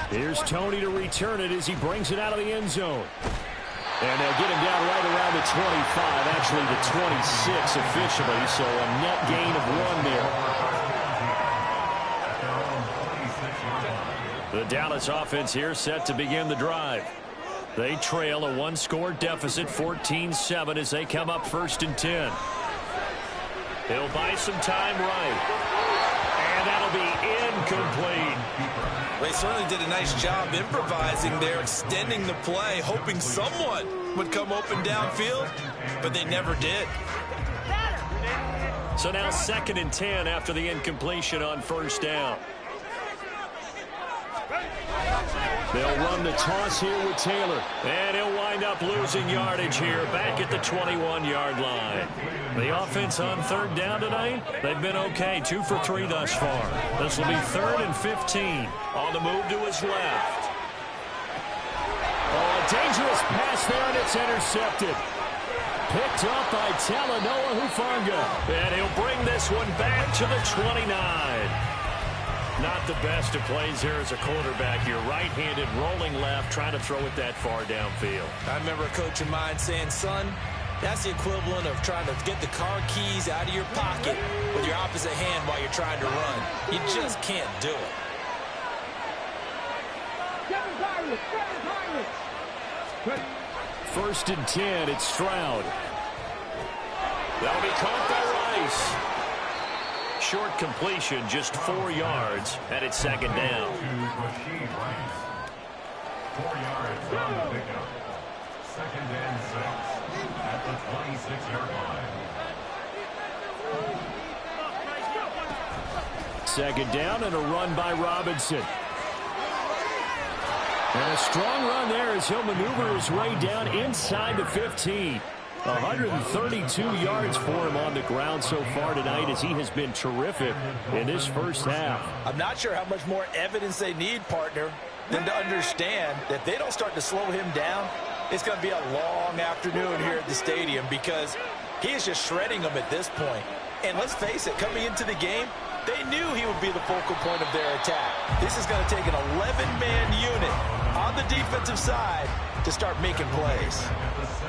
Here's Tony to return it as he brings it out of the end zone. And they'll get him down right around the 25, actually the 26 officially, so a net gain of 1 there. The Dallas offense here set to begin the drive. They trail a one-score deficit, 14-7, as they come up 1st and 10. He'll buy some time right. And that'll be incomplete. They certainly did a nice job improvising there, extending the play, hoping someone would come open downfield, but they never did. So now 2nd and 10 after the incompletion on 1st down. They'll run the toss here with Taylor. And he'll wind up losing yardage here back at the 21-yard line. The offense on 3rd down tonight, they've been okay. 2 for 3 thus far. This will be 3rd and 15. On the move to his left. Oh, a dangerous pass there, and it's intercepted. Picked up by Talanoa Hufanga. And he'll bring this one back to the 29. Not the best of plays here as a quarterback. You're right-handed, rolling left, trying to throw it that far downfield. I remember a coach of mine saying, son, that's the equivalent of trying to get the car keys out of your pocket with your opposite hand while you're trying to run. You just can't do it. 1st and 10, it's Stroud. That'll be caught by Rice. Short completion, just 4 yards, and it's 2nd down. 4 yards on the pickup. 2nd and 6 at the 26-yard line. 2nd down and a run by Robinson. And a strong run there as he'll maneuver his way down inside the 15. 132 yards for him on the ground so far tonight as he has been terrific in this first half. I'm not sure how much more evidence they need, partner, than to understand that if they don't start to slow him down, it's going to be a long afternoon here at the stadium because he is just shredding them at this point. And let's face it, coming into the game, they knew he would be the focal point of their attack. This is going to take an 11-man unit on the defensive side to start making plays.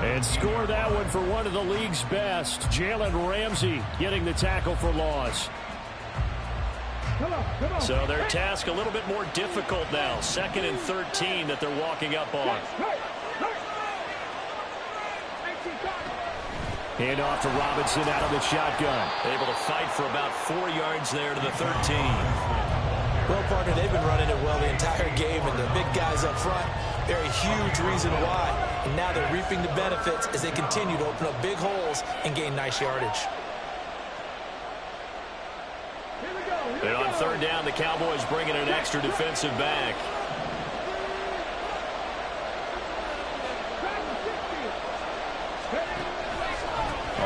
And score that one for one of the league's best. Jalen Ramsey getting the tackle for loss. So their task a little bit more difficult now. 2nd and 13 that they're walking up on. Hand off to Robinson out of the shotgun. Able to fight for about 4 yards there to the 13. Well, partner, they've been running it well the entire game, and the big guys up front, they're a huge reason why. And now they're reaping the benefits as they continue to open up big holes and gain nice yardage. And on 3rd down, the Cowboys bringing an extra defensive back.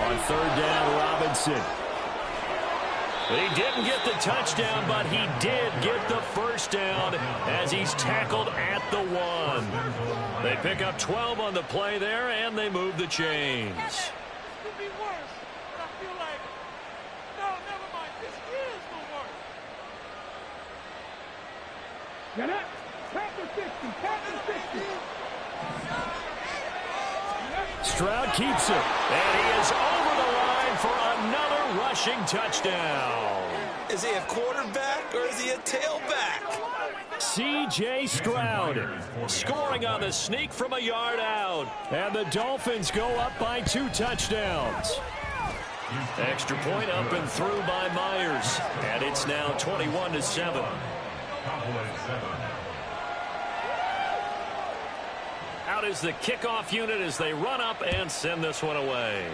On 3rd down, Robinson. He didn't get the touchdown, but he did get the 1st down as he's tackled at the 1. They pick up 12 on the play there, and they move the chains. Could be worse, but I feel like, no, never mind. This is the worst. Get it? Tap the 60. Tap the 60. Stroud keeps it. And he is over the line for another rushing touchdown. Is he a quarterback or is he a tailback? C.J. Stroud Scoring on the sneak from a yard out. and the Dolphins go up by 2 touchdowns. Extra point up and through by Myers. And it's now 21-7. Out is the kickoff unit as they run up and send this one away.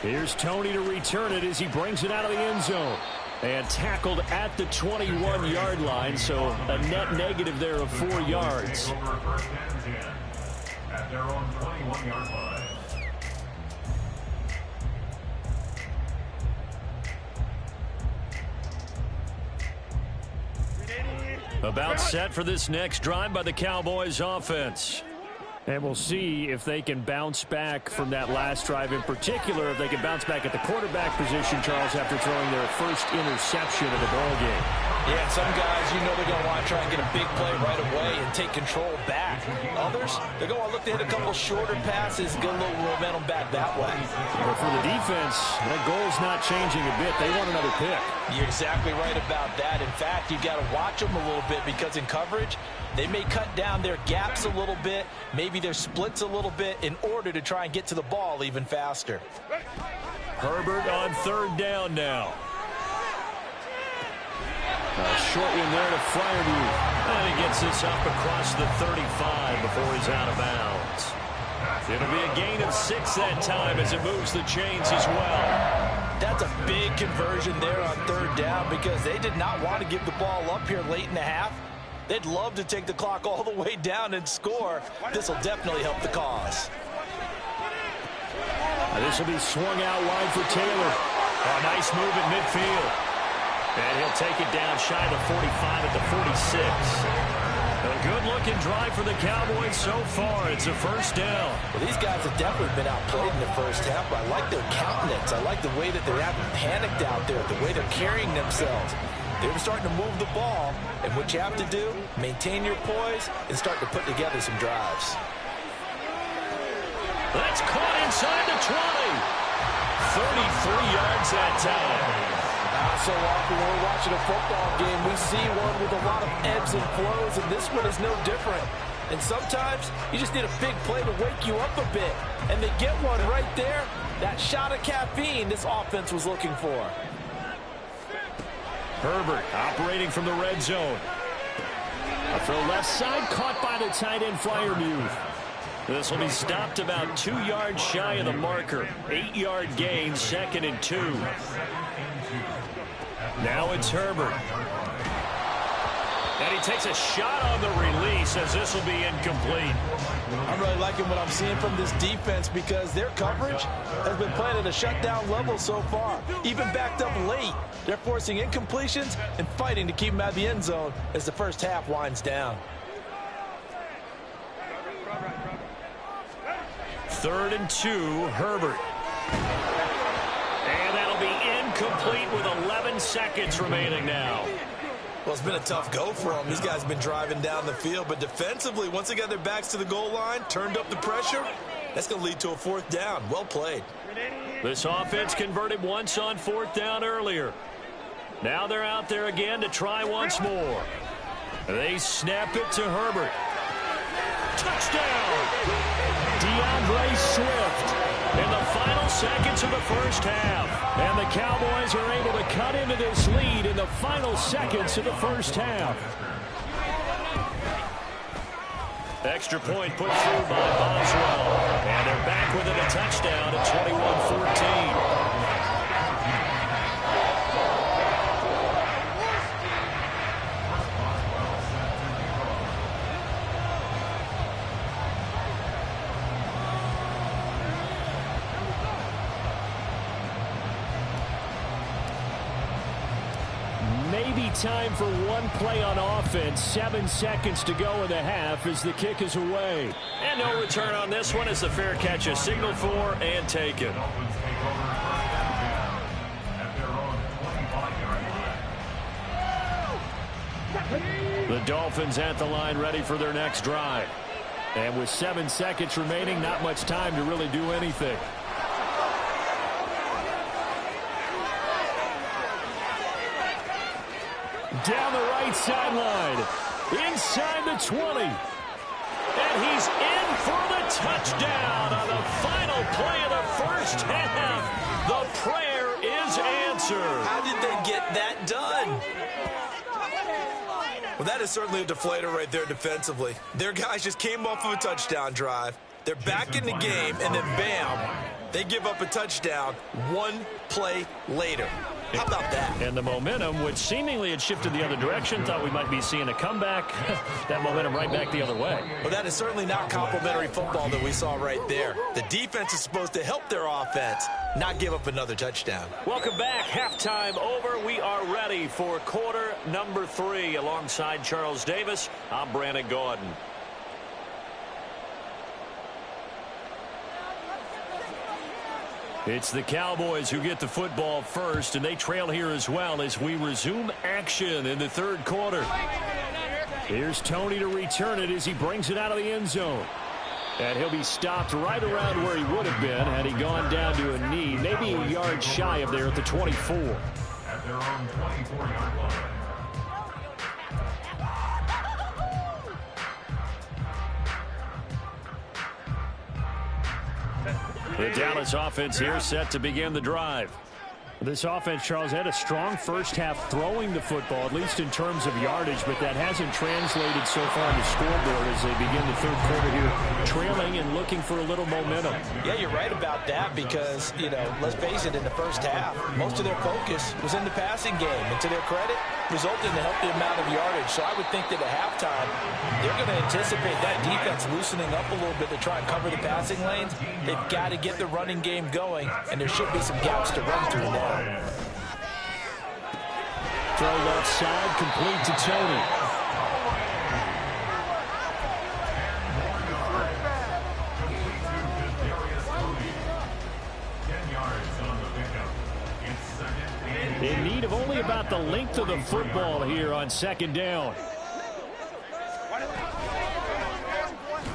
Here's Tony to return it as he brings it out of the end zone. And tackled at the 21-yard line, so a net negative there of 4 yards. At their own 21-yard line. About set for this next drive by the Cowboys offense. And we'll see if they can bounce back from that last drive, in particular if they can bounce back at the quarterback position, Charles, after throwing their first interception of the ballgame. Yeah, some guys, you know they're going to want to try and get a big play right away and take control back. Others, they're going to look to hit a couple shorter passes and get a little momentum back that way. But for the defense, that goal's not changing a bit. They want another pick. You're exactly right about that. In fact, you've got to watch them a little bit because in coverage, they may cut down their gaps a little bit, maybe their splits a little bit in order to try and get to the ball even faster. Herbert on 3rd down now. A short one there to Freiermuth. And he gets this up across the 35 before he's out of bounds. It'll be a gain of 6 that time as it moves the chains as well. That's a big conversion there on 3rd down because they did not want to give the ball up here late in the half. They'd love to take the clock all the way down and score. This will definitely help the cause. This will be swung out wide for Taylor. A nice move at midfield. And he'll take it down shy of the 45 at the 46. A good-looking drive for the Cowboys so far. It's a 1st down. Well, these guys have definitely been outplayed in the first half, but I like their countenance. I like the way that they haven't panicked out there, the way they're carrying themselves. They're starting to move the ball, and what you have to do, maintain your poise and start to put together some drives. That's caught inside the 20. 33 yards that time. So often when we're watching a football game, we see one with a lot of ebbs and flows, and this one is no different. And sometimes you just need a big play to wake you up a bit. And they get one right there. That shot of caffeine this offense was looking for. Herbert operating from the red zone. A throw left side, caught by the tight end Freiermuth. This will be stopped about 2 yards shy of the marker. 8-yard gain, 2nd and 2. Now it's Herbert. And he takes a shot on the release as this will be incomplete. I'm really liking what I'm seeing from this defense because their coverage has been playing at a shutdown level so far. Even backed up late, they're forcing incompletions and fighting to keep them out of the end zone as the first half winds down. 3rd and 2, Herbert. And that'll be incomplete with 11 seconds remaining now. Well, it's been a tough go for them. These guys have been driving down the field, but defensively, once they got their backs to the goal line, turned up the pressure, that's going to lead to a 4th down. Well played. This offense converted once on 4th down earlier. Now they're out there again to try once more. They snap it to Herbert. Touchdown! DeAndre Swift in the final seconds of the first half. And the Cowboys are able to cut into this lead in the final seconds of the first half. Extra point put through by Boswell. And they're back within a touchdown at 21-14. Maybe time for one play on offense. 7 seconds to go in the half as the kick is away. And no return on this one as the fair catch is signaled for and taken. The Dolphins at the line ready for their next drive. And with 7 seconds remaining, not much time to really do anything. Down the right sideline. Inside the 20. And he's in for the touchdown on the final play of the first half. The prayer is answered. How did they get that done? Well, that is certainly a deflator right there defensively. Their guys just came off of a touchdown drive. They're back in the game, and then bam, they give up a touchdown 1 play later. How about that? And the momentum, which seemingly had shifted the other direction, thought we might be seeing a comeback. That momentum right back the other way. Well, that is certainly not complimentary football that we saw right there. The defense is supposed to help their offense, not give up another touchdown. Welcome back. Halftime over. We are ready for quarter number 3. Alongside Charles Davis, I'm Brandon Gordon. It's the Cowboys who get the football first, and they trail here as well as we resume action in the 3rd quarter. Here's Tony to return it as he brings it out of the end zone. And he'll be stopped right around where he would have been had he gone down to a knee, maybe a yard shy of there at the 24. At their own 24-yard line. The Dallas offense here set to begin the drive. This offense, Charles, had a strong first half throwing the football, at least in terms of yardage, but that hasn't translated so far on the scoreboard as they begin the third quarter here, trailing and looking for a little momentum. Yeah, you're right about that because, let's face it, in the first half, most of their focus was in the passing game. And to their credit, resulted in a healthy amount of yardage. So I would think that at halftime, they're going to anticipate that defense loosening up a little bit to try and cover the passing lanes. They've got to get the running game going, and there should be some gaps to run through now. Throw left side, complete to Tony. In need of only about the length of the football here on second down.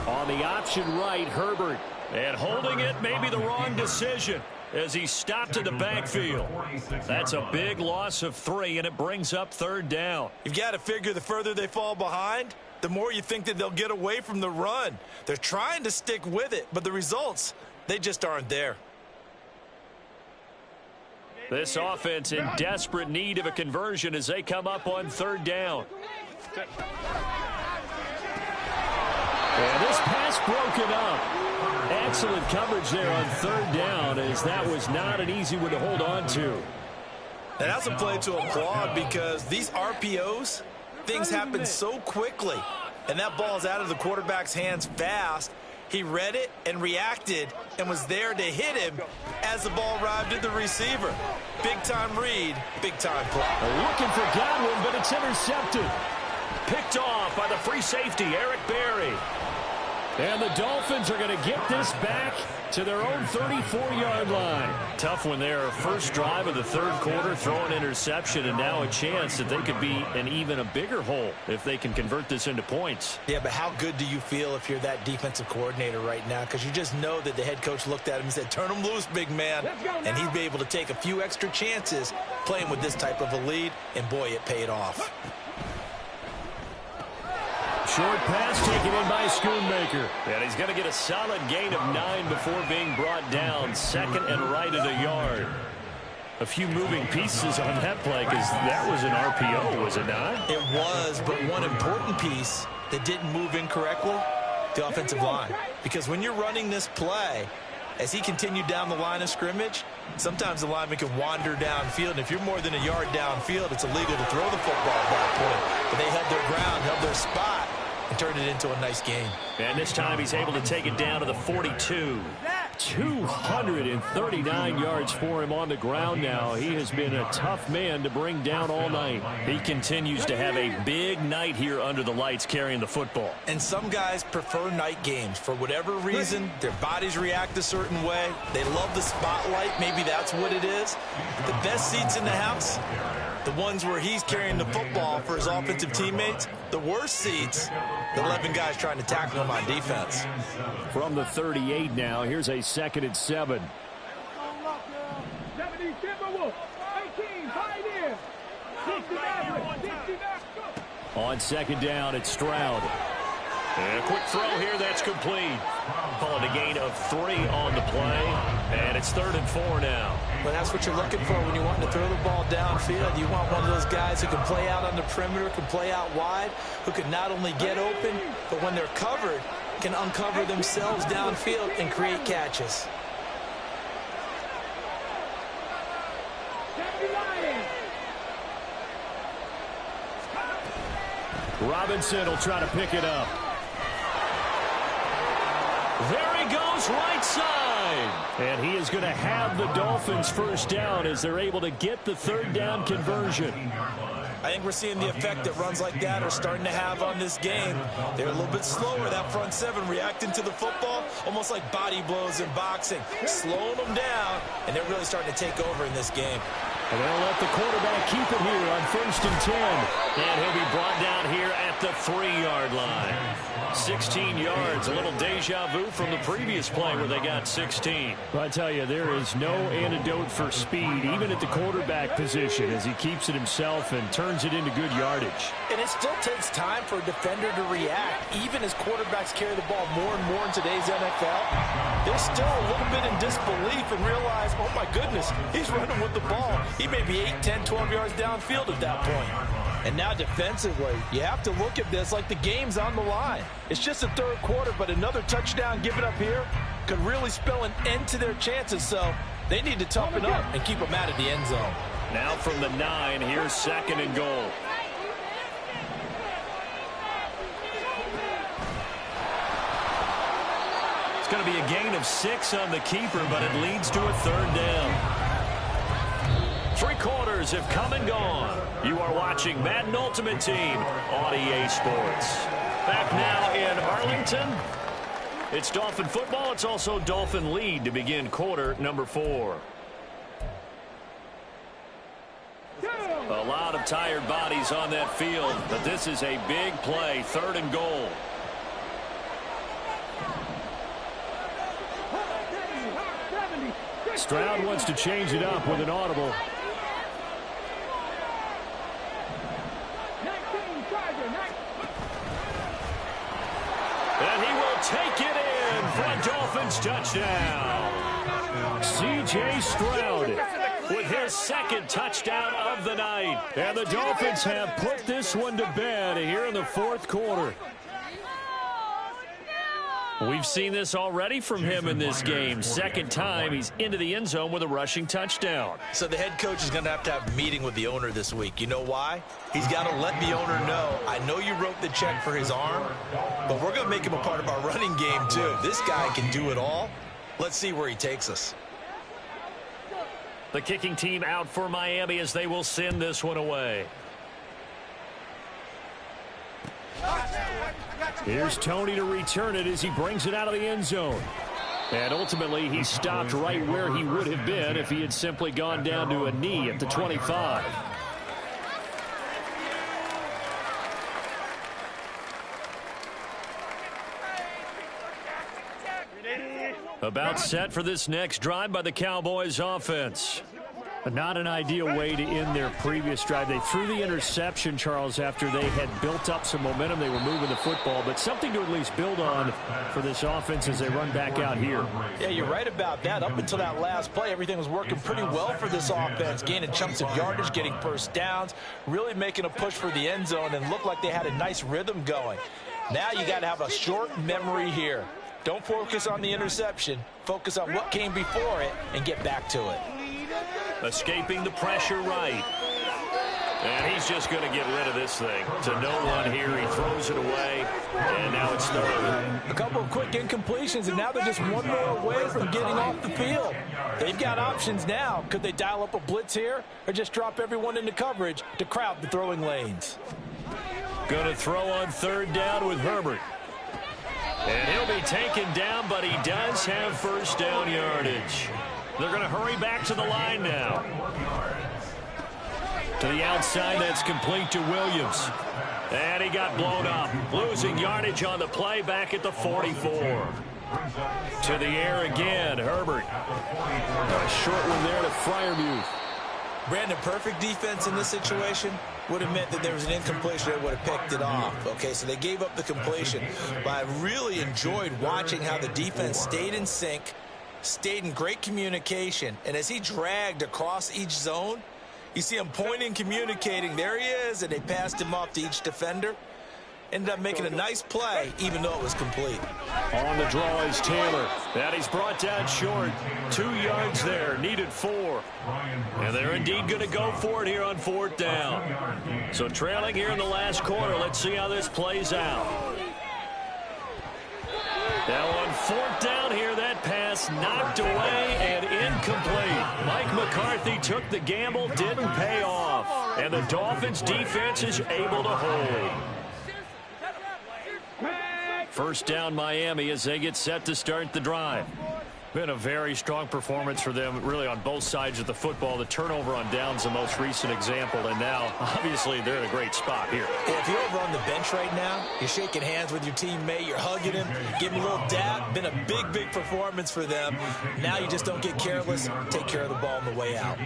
On the option right, Herbert. And holding it may be the wrong decision as he stopped in the backfield. That's a big loss of 3, and it brings up third down. You've got to figure the further they fall behind, the more you think that they'll get away from the run. They're trying to stick with it, but the results, they just aren't there. This offense in desperate need of a conversion as they come up on third down. And this pass broken up. Excellent coverage there on third down as that was not an easy one to hold on to. And that's a play to applaud because these RPOs, things happen so quickly. And that ball's out of the quarterback's hands fast. He read it and reacted and was there to hit him as the ball arrived at the receiver. Big-time read, big-time play. Looking for Godwin, but it's intercepted. Picked off by the free safety, Eric Berry. And the Dolphins are going to get this back to their own 34-yard line. Tough one there. First drive of the third quarter, throw an interception, and now a chance that they could be in even a bigger hole if they can convert this into points. Yeah, but how good do you feel if you're that defensive coordinator right now? Because you just know that the head coach looked at him and said, turn him loose, big man. And he'd be able to take a few extra chances playing with this type of a lead, and boy, it paid off. Short pass taken in by Schoonmaker. And he's going to get a solid gain of 9 before being brought down. Second and right at a yard. A few moving pieces on that play because that was an RPO, was it not? It was, but one important piece that didn't move incorrectly, the offensive line. Because when you're running this play, as he continued down the line of scrimmage, sometimes the lineman can wander downfield. And if you're more than a yard downfield, it's illegal to throw the football at that point. But they held their ground, held their spot, and turned it into a nice game. And this time he's able to take it down to the 42. 239 yards for him on the ground now. He has been a tough man to bring down all night. He continues to have a big night here under the lights carrying the football. And some guys prefer night games. For whatever reason, their bodies react a certain way. They love the spotlight. Maybe that's what it is. The best seats in the house, the ones where he's carrying the football for his offensive teammates. The worst seats, the 11 guys trying to tackle him on defense. From the 38 now, here's a 2nd and 7. On second down, it's Stroud. And a quick throw here, that's complete. Call it a gain of 3 on the play, and it's 3rd and 4 now. Well, that's what you're looking for when you want to throw the ball downfield. You want one of those guys who can play out on the perimeter, can play out wide, who can not only get open, but when they're covered, can uncover themselves downfield and create catches. Robinson will try to pick it up. There he goes, right side. And he is going to have the Dolphins first down as they're able to get the 3rd down conversion. I think we're seeing the effect that runs like that are starting to have on this game. They're a little bit slower, that front 7, reacting to the football, almost like body blows in boxing, slowing them down, and they're really starting to take over in this game. And they'll let the quarterback keep it here on 1st and 10. And he'll be brought down here at the 3-yard line. 16 yards, a little deja vu from the previous play where they got 16. Well, I tell you, there is no antidote for speed, even at the quarterback position, as he keeps it himself and turns it into good yardage. And it still takes time for a defender to react, even as quarterbacks carry the ball more and more in today's NFL. They're still a little bit in disbelief and realize, oh my goodness, he's running with the ball. He may be 8, 10, 12 yards downfield at that point. And now defensively, you have to look at this like the game's on the line. It's just the 3rd quarter, but another touchdown given up here could really spell an end to their chances. So they need to toughen up and keep them out of the end zone. Now from the 9, here's 2nd and goal. It's going to be a gain of 6 on the keeper, but it leads to a 3rd down. 3 quarters have come and gone. You are watching Madden Ultimate Team on EA Sports. Back now in Arlington. It's Dolphin football. It's also Dolphin lead to begin quarter number 4. A lot of tired bodies on that field, but this is a big play, 3rd and goal. Stroud wants to change it up with an audible. And he will take it in for a Dolphins touchdown. C.J. Stroud with his 2nd touchdown of the night. And the Dolphins have put this one to bed here in the 4th quarter. We've seen this already from him in this game. 2nd time he's into the end zone with a rushing touchdown. So the head coach is going to have a meeting with the owner this week. You know why? He's got to let the owner know, I know you wrote the check for his arm, but we're going to make him a part of our running game too. This guy can do it all. Let's see where he takes us. The kicking team out for Miami as they will send this one away. Here's Tony to return it as he brings it out of the end zone. And ultimately, he stopped right where he would have been if he had simply gone down to a knee at the 25. About set for this next drive by the Cowboys offense. Not an ideal way to end their previous drive. They threw the interception, Charles, after they had built up some momentum. They were moving the football, but something to at least build on for this offense as they run back out here. Yeah, you're right about that. Up until that last play, everything was working pretty well for this offense, gaining chunks of yardage, getting first downs, really making a push for the end zone, and looked like they had a nice rhythm going. Now you got to have a short memory here. Don't focus on the interception. Focus on what came before it and get back to it. Escaping the pressure right. And he's just going to get rid of this thing. To no one here. He throws it away. And now it's third. A couple of quick incompletions, and now they're just one more away from getting off the field. They've got options now. Could they dial up a blitz here or just drop everyone into coverage to crowd the throwing lanes? Going to throw on 3rd down with Herbert. And he'll be taken down, but he does have first down yardage. They're going to hurry back to the line now. To the outside, that's complete to Williams. And he got blown up. Losing yardage on the play back at the 44. To the air again, Herbert. A short one there to Freiermuth. Brandon, perfect defense in this situation would have meant that there was an incompletion that would have picked it off. Okay, so they gave up the completion. But I really enjoyed watching how the defense stayed in sync, stayed in great communication, and as he dragged across each zone, you see him pointing, communicating. There he is, and they passed him off to each defender. Ended up making a nice play, even though it was complete. On the draw is Taylor. And he's brought down short. 2 yards there. Needed 4. And they're indeed going to go for it here on 4th down. So trailing here in the last quarter. Let's see how this plays out. Now on 4th down here, that pass knocked away and incomplete. Mike McCarthy took the gamble, didn't pay off. And the Dolphins defense is able to hold. First down Miami as they get set to start the drive. Been a very strong performance for them, really, on both sides of the football. The turnover on downs, the most recent example, and now, obviously, they're in a great spot here. Yeah, if you're over on the bench right now, you're shaking hands with your teammate, you're hugging him, giving him a little dab. Been a big, big performance for them. Now you just don't get careless, take care of the ball on the way out.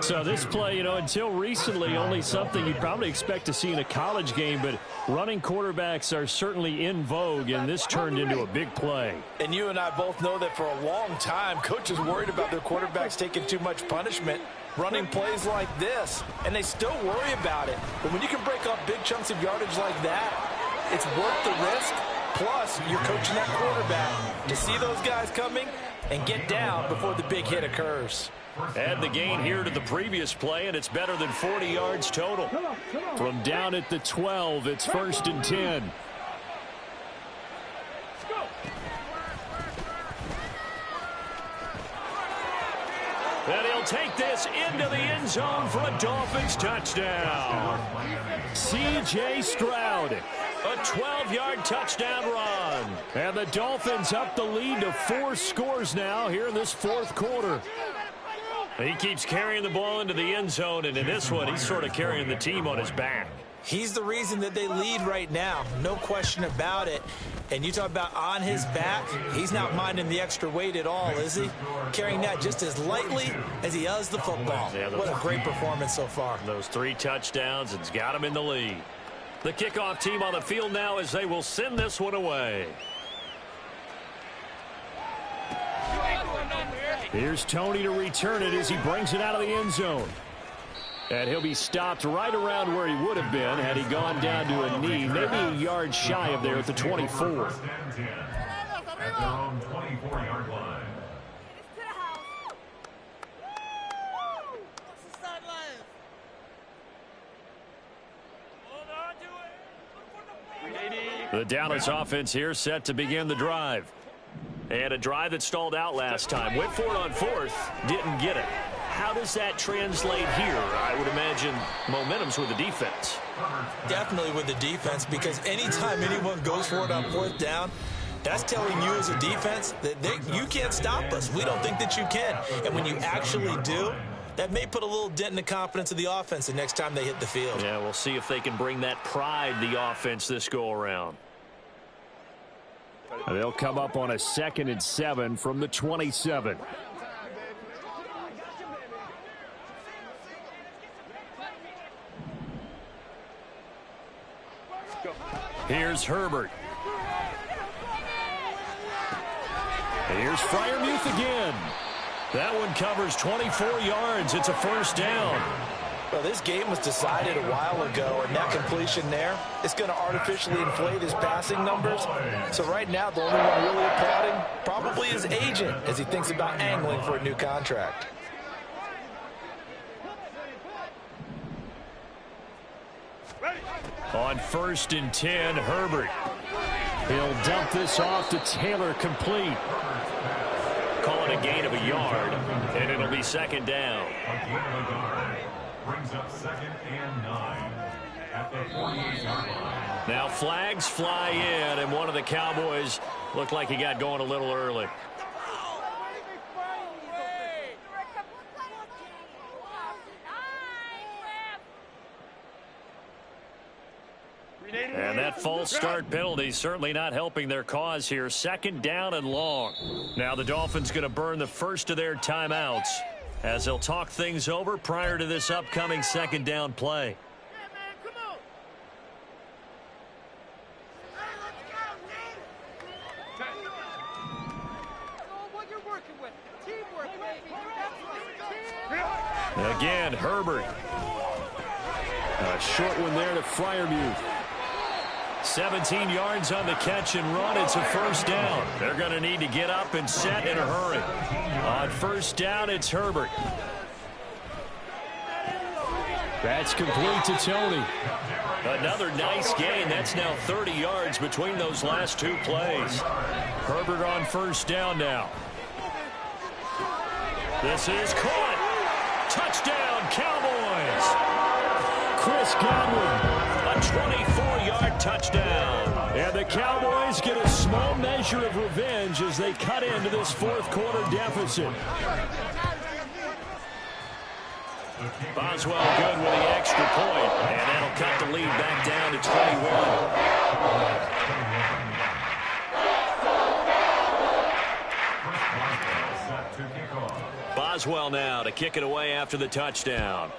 So this play, until recently, only something you'd probably expect to see in a college game, but running quarterbacks are certainly in vogue, and this turned into a big play. And you and I both know that for a long time, coaches worried about their quarterbacks taking too much punishment, running plays like this, and they still worry about it. But when you can break up big chunks of yardage like that, it's worth the risk. Plus, you're coaching that quarterback to see those guys coming and get down before the big hit occurs. Add the gain here to the previous play, and it's better than 40 yards total. From down at the 12, it's 1st and 10. And he'll take this into the end zone for a Dolphins touchdown. C.J. Stroud, a 12-yard touchdown run. And the Dolphins up the lead to 4 scores now here in this 4th quarter. He keeps carrying the ball into the end zone, and in this one, he's sort of carrying the team on his back. He's the reason that they lead right now, no question about it. And you talk about on his back, he's not minding the extra weight at all, is he? Carrying that just as lightly as he does the football. Yeah, what a great performance so far. Those 3 touchdowns, it's got him in the lead. The kickoff team on the field now as they will send this one away. Here's Tony to return it as he brings it out of the end zone. And he'll be stopped right around where he would have been had he gone down to a knee, maybe a yard shy of there at the 24. At their own 24-yard line. The Dallas offense here set to begin the drive. And a drive that stalled out last time. Went for it on 4th, didn't get it. How does that translate here? I would imagine momentum's with the defense. Definitely with the defense, because anytime anyone goes for it on 4th down, that's telling you as a defense that you can't stop us. We don't think that you can. And when you actually do, that may put a little dent in the confidence of the offense the next time they hit the field. Yeah, we'll see if they can bring that pride the offense this go-around. They'll come up on a 2nd and 7 from the 27. Here's Herbert. Here's Freiermuth again. That one covers 24 yards. It's a 1st down. Well, this game was decided a while ago, and that completion there, it's going to artificially inflate his passing numbers. So right now, the only one really applauding probably his agent as he thinks about angling for a new contract. On 1st and 10, Herbert. He'll dump this off to Taylor, complete. Call it a gain of a yard, and it'll be 2nd down. A gain of a yard brings up 2nd and 9 at the 48-yard line. Now flags fly in, and one of the Cowboys looked like he got going a little early. And that false start penalty certainly not helping their cause here. 2nd down and long. Now the Dolphins going to burn the first of their timeouts as they'll talk things over prior to this upcoming 2nd down play. Again, Herbert. A short one there to Freiermuth. 17 yards on the catch and run. It's a 1st down. They're going to need to get up and set in a hurry. On 1st down, it's Herbert. That's complete to Tony. Another nice gain. That's now 30 yards between those last 2 plays. Herbert on 1st down now. This is caught. Touchdown, Cowboys. Chris Godwin. A 24-yard touchdown. And the Cowboys get a small measure of revenge as they cut into this fourth quarter deficit. Boswell good with the extra point, and that'll cut the lead back down to 21. Boswell now to kick it away after the touchdown.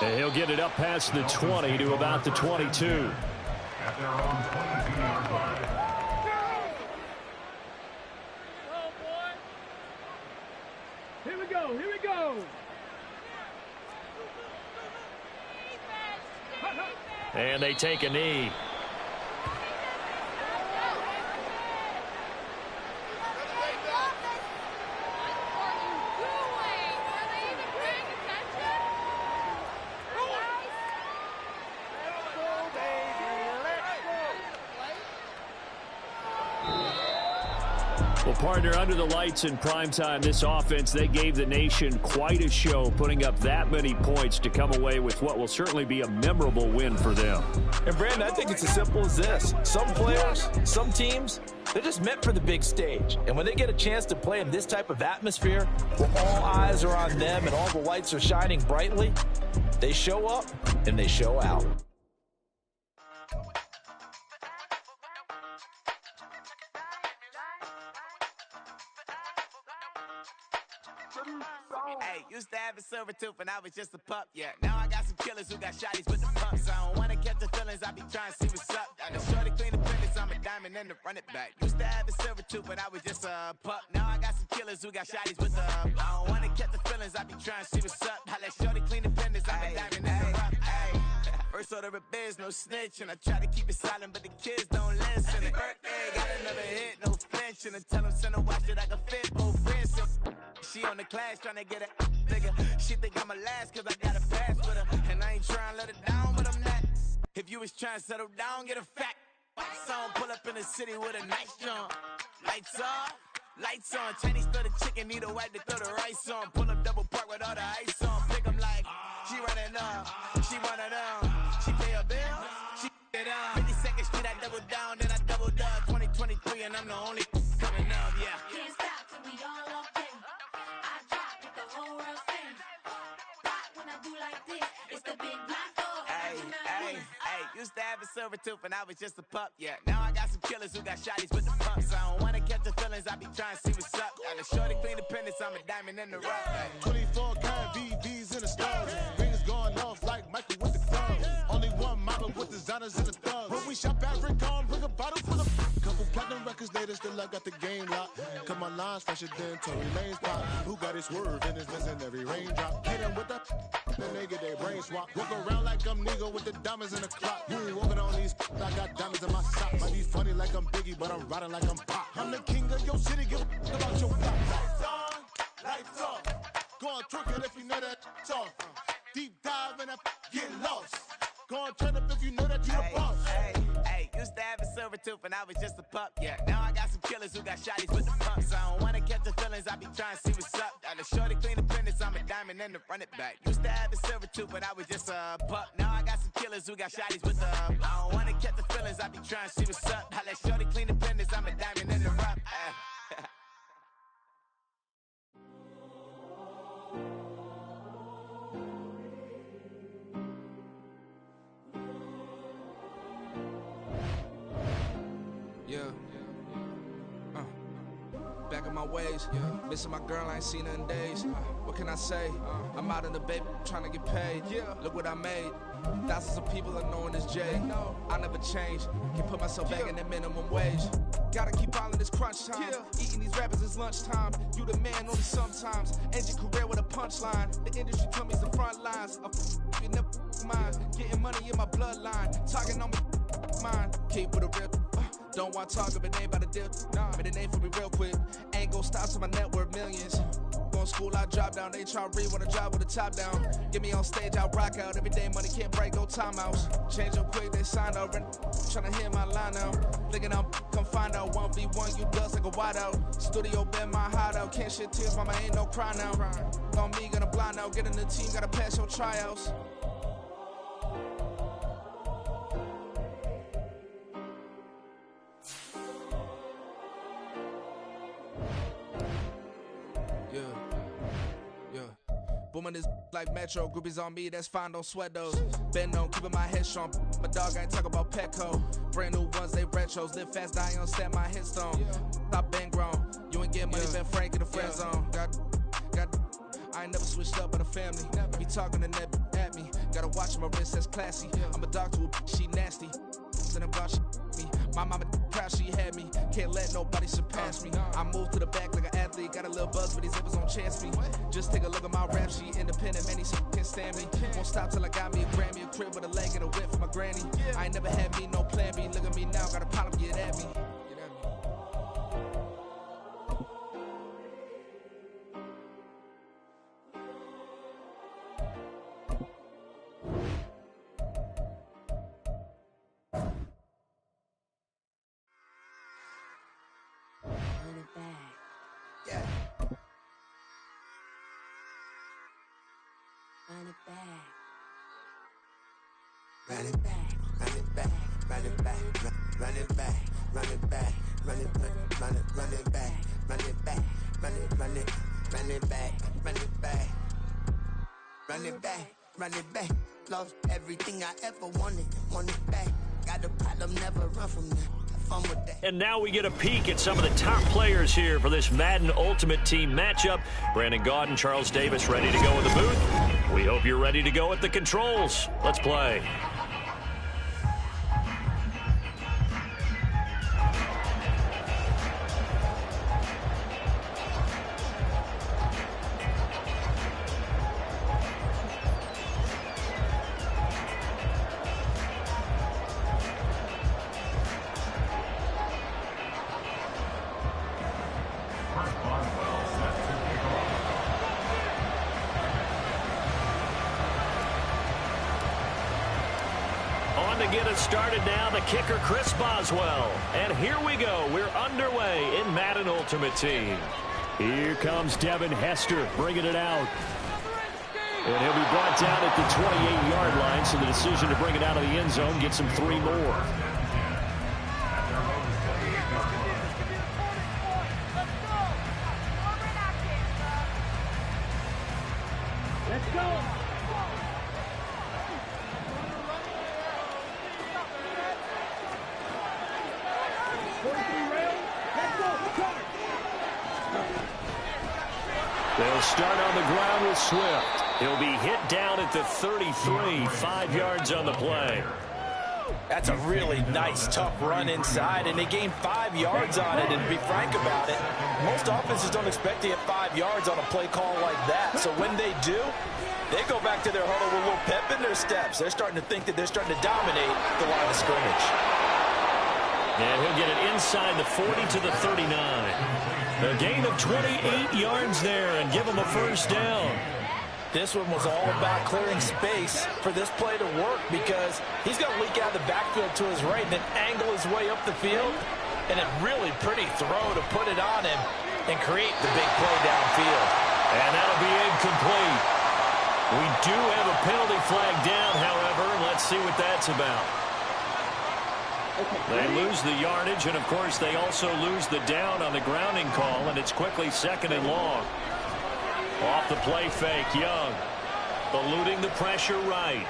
And he'll get it up past the 20 to about the 22. At their own 22-yard line. Here we go, here we go. And they take a knee. Well, partner, under the lights in primetime, this offense, they gave the nation quite a show, putting up that many points to come away with what will certainly be a memorable win for them. And, Brandon, I think it's as simple as this. Some players, some teams, they're just meant for the big stage. And when they get a chance to play in this type of atmosphere, where all eyes are on them and all the lights are shining brightly, they show up and they show out. Hey, used to have a silver tooth when I was just a pup, yeah. Now I got some killers who got shotties with the pumps. I don't wanna catch the feelings, I be trying to see what's up. I just shorty clean the finish, I'm a diamond and to run it back. Used to have a silver tooth when I was just a pup. Now I got some killers who got shotties with the I don't wanna catch the feelings, I be trying to see what's up. I let shorty clean the finish, I'm a diamond and to rock. First order of biz, no snitch, and I try to keep it silent, but the kids don't listen. Birthday, got another hit, no flinch, and I tell them send a watch that I can fit both wrists. She on the class trying to get it bigger. She think I'm a last cause I got a pass with her. And I ain't trying to let her down, but I'm not. If you was trying to settle down, get a fact. Song pull up in the city with a nice jump. Lights off, lights on. Chinese throw the chicken, need a wipe to throw the rice on. Pull up double park with all the ice on. Pick 'em like, she running up, she one of them. She pay her bill, she it up. 52nd Street, I double down, then I doubled up. 2023 and I'm the only coming up, yeah. Can't stop till we all locked in. I drop it, the whole world sings. Rock when I do like this, it's the big black dog. Hey, used to have a silver tooth when I was just a pup, yeah. Now I got some killers who got shotties with the pumps. I don't wanna catch the feelings, I be trying to see what's up. I let shorty clean the pendants, I'm a diamond in the rough. 24 karat VVs in the stars. Rings going off like Michael with the club. Only one model with designers in the thugs. When we shop at Rick on, bring a bottle full of couple platinum records later, still I got the game locked. Cause my lines fresher than Tory Lane's pop. Who got his swerve and is missing every raindrop. Hit them with the then they get their brain swap. Walk around like I'm nigga with the diamonds in the clock. You ain't walking on these, I got diamonds in my socks. Might be funny like I'm Biggie, but I'm riding like I'm Pop. I'm the king of your city, give a about your block. Lights on, lights off. Go on twerk it if you know that off. Deep dive and get lost. Go on turn up if you know that you the boss. Hey, used to have a silver tooth when I was just a pup, yeah. Now I got some killers who got shotties with the pumps. I don't wanna catch the feelings, I be trying to see what's up. I let shorty clean the pendants, I'm a diamond and to run it back. Used to have a silver tooth when I was just a pup. Now I got some killers who got shotties with the I don't wanna catch the feelings, I be trying to see what's up. I let shorty clean the pendants, I'm a diamond and to rock. Yeah. Back in my ways. Missing my girl, I ain't seen her in days. What can I say? I'm out in the baby trying to get paid. Look what I made. Thousands of people are knowing this Jay. I never change. Can put myself back in the minimum wage. Gotta keep all in this crunch time. Eating these rappers is lunchtime. You the man only sometimes. End your career with a punchline. The industry told me it's the front lines. You never mind. Getting money in my bloodline. Talking on me mine. Keep with a real. Don't want to talk if it ain't about the deal. But it ain't for me real quick. Ain't gon' stop till my net worth millions. Gonna on school, I drop down. They try to read when I drive with the top down. Get me on stage, I rock out. Every day money can't break, no timeouts. Change up quick, they sign up. Trying to hear my line out. Thinking I'm come find out. 1v1, you dust like a wideout. Studio been my hideout. Can't shed tears, mama, ain't no cry now. On me, gonna blind out. Get in the team, gotta pass your tryouts. Booming this like Metro, groupies on me, that's fine, don't sweat those. Been on, keeping my head strong. My dog ain't talk about Petco. Brand new ones, they retros. Live fast, die on set, my headstone. Stop been grown. You ain't get money, been frank in the friend zone. I ain't never switched up on the family. Be talking to that at me. Gotta watch my wrist, that's classy. I'm a dog to a she nasty. Then about she me. My mama proud she had me. Can't let nobody surpass me. I move to the back like an athlete. Got a little buzz, but these zippers don't chance me. Just take a look at my rap sheet. Independent, man, these can't stand me. Won't stop till I got me a Grammy, a crib with a leg and a whip for my granny. I ain't never had me no plan B. Look at me now, got a problem, get at me. Run it back. Run it back, run it back, run it back, run it back, run it back, run it back, run it back, run it back, run it back, run it back, run it back, run it back. Lost everything I ever wanted it back. Got a problem, never run from that. And now we get a peek at some of the top players here for this Madden Ultimate Team matchup. Brandon Gaudin and Charles Davis ready to go in the booth. We hope you're ready to go at the controls. Let's play. To get us started now, the kicker, Chris Boswell. And here we go. We're underway in Madden Ultimate Team. Here comes Devin Hester bringing it out. And he'll be brought down at the 28-yard line, so the decision to bring it out of the end zone gets him 3 more. Let's go. They'll start on the ground with Swift. He'll be hit down at the 33, 5 yards on the play. That's a really nice, tough run inside, and they gained 5 yards on it. And to be frank about it, most offenses don't expect to get 5 yards on a play call like that. So when they do, they go back to their huddle with a little pep in their steps. They're starting to think that they're starting to dominate the line of scrimmage. And he'll get it inside the 40 to the 39. A gain of 28 yards there and give him a first down. This one was all about clearing space for this play to work, because he's going to leak out of the backfield to his right and then angle his way up the field. And a really pretty throw to put it on him and create the big play downfield. And that'll be incomplete. We do have a penalty flag down, however. Let's see what that's about. They lose the yardage, and of course they also lose the down on the grounding call, and it's quickly 2nd and long. Off the play fake, Young. Eluding the pressure right.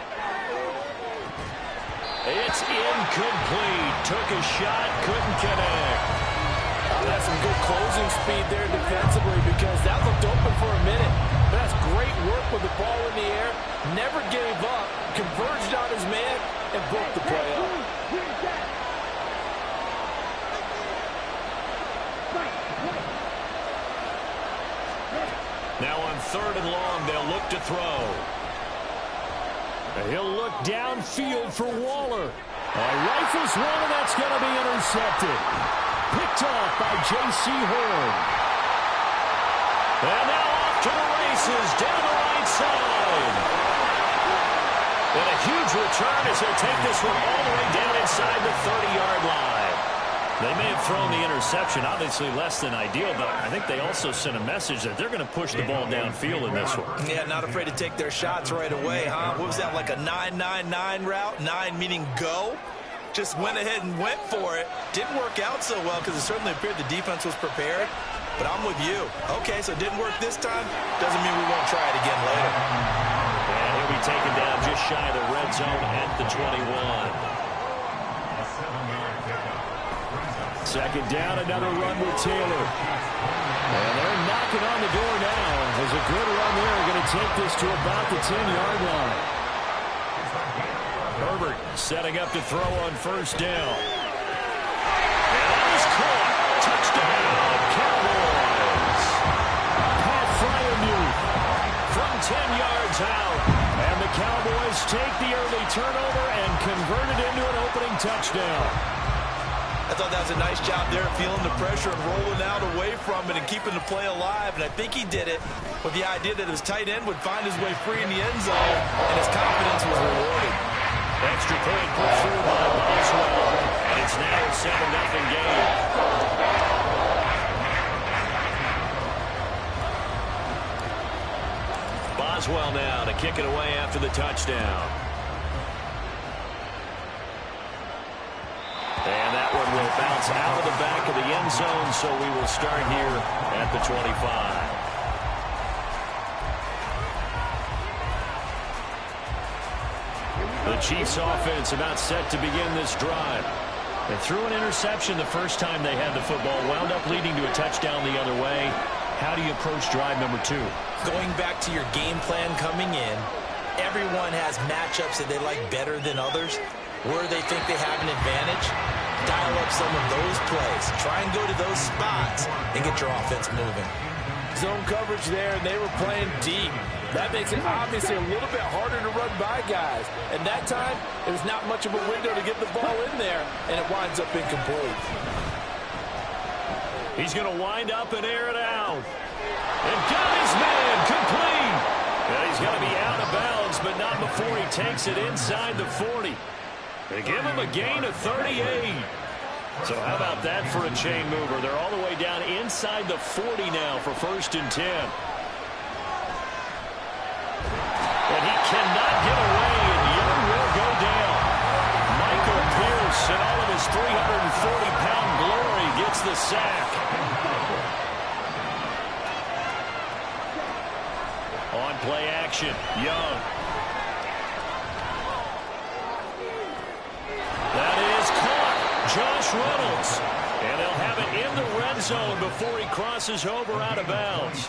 It's incomplete. Took a shot, couldn't connect. That's some good closing speed there defensively, because that looked open for a minute. But that's great work with the ball in the air. Never gave up. Converged on his man and broke the play up. Now on 3rd and long, they'll look to throw. He'll look downfield for Waller. Rifles one, and that's going to be intercepted. Picked off by J.C. Horn. And now off to the races down the right side. And a huge return as he'll take this one all the way down inside the 30-yard line. They may have thrown the interception, obviously less than ideal, but I think they also sent a message that they're going to push the ball downfield in this one. Yeah, not afraid to take their shots right away, huh? What was that, like a 9-9-9 route? 9 meaning go? Just went ahead and went for it. Didn't work out so well because it certainly appeared the defense was prepared. But I'm with you. Okay, so it didn't work this time. Doesn't mean we won't try it again later. And he'll be taken down just shy of the red zone at the 21. Second down, another run with Taylor. And they're knocking on the door now. There's a good run there. Going to take this to about the 10-yard line. Herbert setting up to throw on first down. And that is caught. Touchdown, Cowboys. Pat Fryermuth from 10 yards out. And the Cowboys take the early turnover and convert it into an opening touchdown. I thought that was a nice job there, feeling the pressure and rolling out away from it and keeping the play alive. And I think he did it with the idea that his tight end would find his way free in the end zone, and his confidence was rewarded. Extra point put through by Boswell, and it's now a 7-0 game. Boswell now to kick it away after the touchdown. And that one will bounce out of the back of the end zone, so we will start here at the 25. The Chiefs offense about set to begin this drive. They threw an interception the first time they had the football, wound up leading to a touchdown the other way. How do you approach drive number 2? Going back to your game plan coming in, everyone has matchups that they like better than others. Where they think they have an advantage, dial up some of those plays. Try and go to those spots and get your offense moving. Zone coverage there, and they were playing deep. That makes it obviously a little bit harder to run by guys. And that time, there was not much of a window to get the ball in there, and it winds up incomplete. He's going to wind up and air it out. And got his man complete. And he's going to be out of bounds, but not before he takes it inside the 40. They give him a gain of 38. So how about that for a chain mover? They're all the way down inside the 40 now for 1st and 10. And he cannot get away, and Young will go down. Michael Pierce and all of his 340-pound glory gets the sack. On play action, Young. That is caught. Josh Reynolds. And they'll have it in the red zone before he crosses over out of bounds.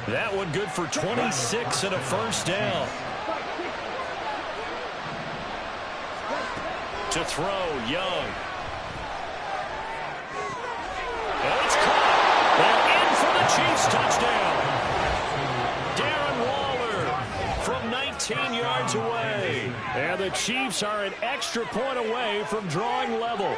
That one good for 26 and a first down. To throw, Young. And it's caught. And in for the Chiefs touchdown. Darren Waller from 19 yards away. And the Chiefs are an extra point away from drawing level.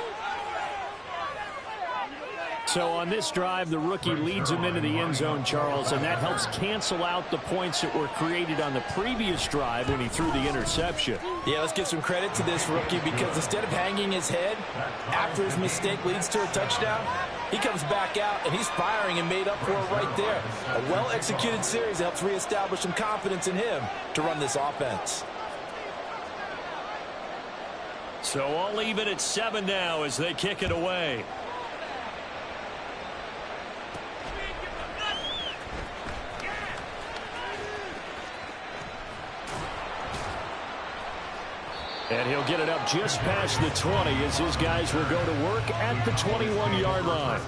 So on this drive, the rookie leads him into the end zone, Charles, and that helps cancel out the points that were created on the previous drive when he threw the interception. Yeah, let's give some credit to this rookie because instead of hanging his head after his mistake leads to a touchdown, he comes back out and he's firing and made up for it right there. A well-executed series helps reestablish some confidence in him to run this offense. So I'll leave it at 7 now as they kick it away. And he'll get it up just past the 20 as his guys will go to work at the 21-yard line.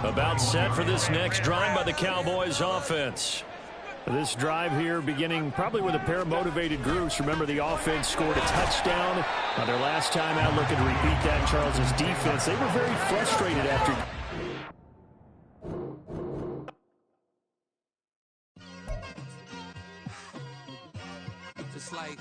About set for this next drive by the Cowboys offense. This drive here beginning probably with a pair of motivated groups. Remember, the offense scored a touchdown. Their last time out looking to repeat that. Charles's defense, they were very frustrated after. It's like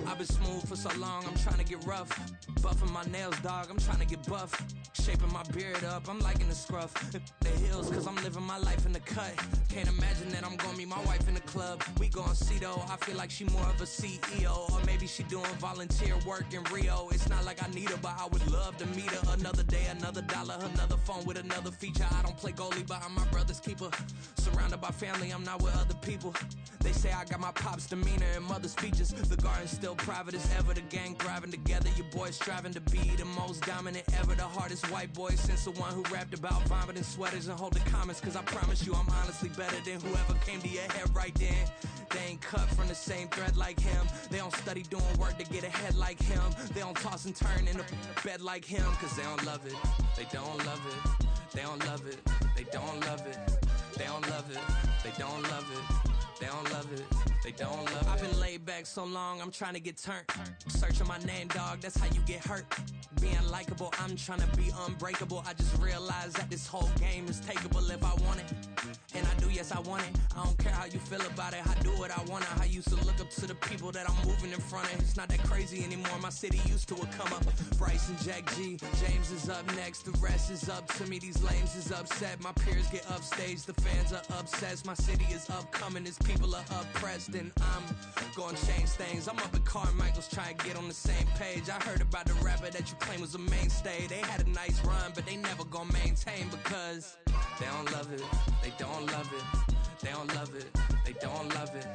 I've been smooth for so long, I'm trying to get right. rough. Buffing my nails, dog, I'm trying to get buff. Shaping my beard up, I'm liking the scruff. The hills, cause I'm living my life in the cut. Can't imagine that I'm gonna meet my wife in the club. We gon' see though, I feel like she more of a CEO. Or maybe she doing volunteer work in Rio. It's not like I need her, but I would love to meet her. Another day, another dollar, another phone with another feature. I don't play goalie, but I'm my brother's keeper. Surrounded by family, I'm not with other people. They say I got my pop's demeanor and mother's features. The garden's still private as ever. The gang thriving together. Your boys striving to be the most dominant ever. The hardest white boy since the one who rapped about vomiting sweaters and hold the comments. Cause I promise you I'm honestly better than whoever came to your head right then. They ain't cut from the same thread like him. They don't study doing work to get ahead like him. They don't toss and turn in the bed like him. Cause they don't love it. They don't love it. They don't love it. They don't love it. They don't love it. They don't love it. They don't love it. They don't love it. I've been laid back so long, I'm trying to get turned. Searching my name, dog, that's how you get hurt. Being likable, I'm trying to be unbreakable. I just realized that this whole game is takeable if I want it. And I do, yes, I want it. I don't care how you feel about it. I do what I want to. I used to look up to the people that I'm moving in front of. It's not that crazy anymore. My city used to come up. Bryce and Jack G. James is up next. The rest is up to me. These lames is upset. My peers get upstage. The fans are obsessed. My city is upcoming. These people are oppressed. And I'm gonna change things. I'm up at Carmichael's trying to get on the same page. I heard about the rapper that you claim was a mainstay. They had a nice run, but they never gonna maintain because they don't love it. They don't love it. They don't love it. They don't love it.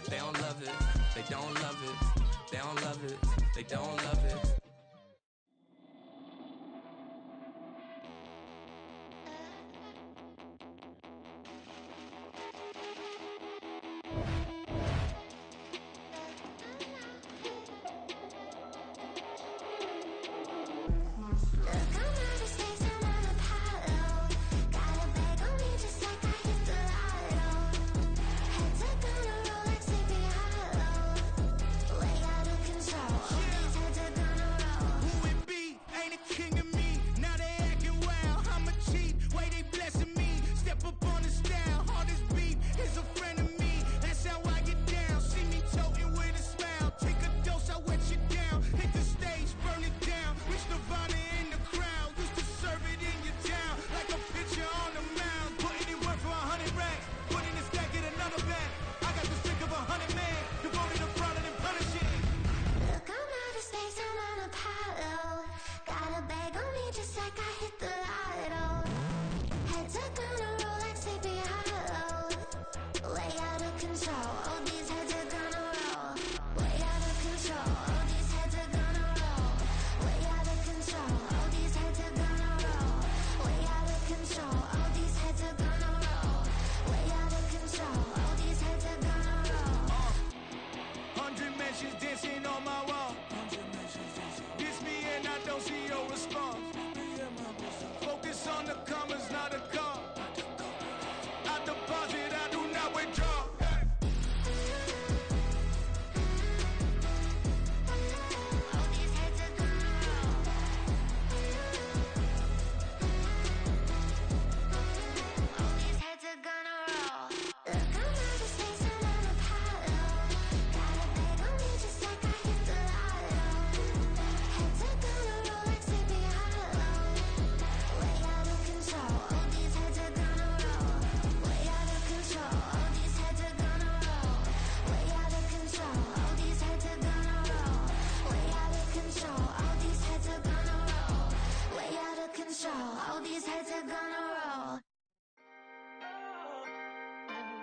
They don't love it. They don't love it. They don't love it. They don't love it.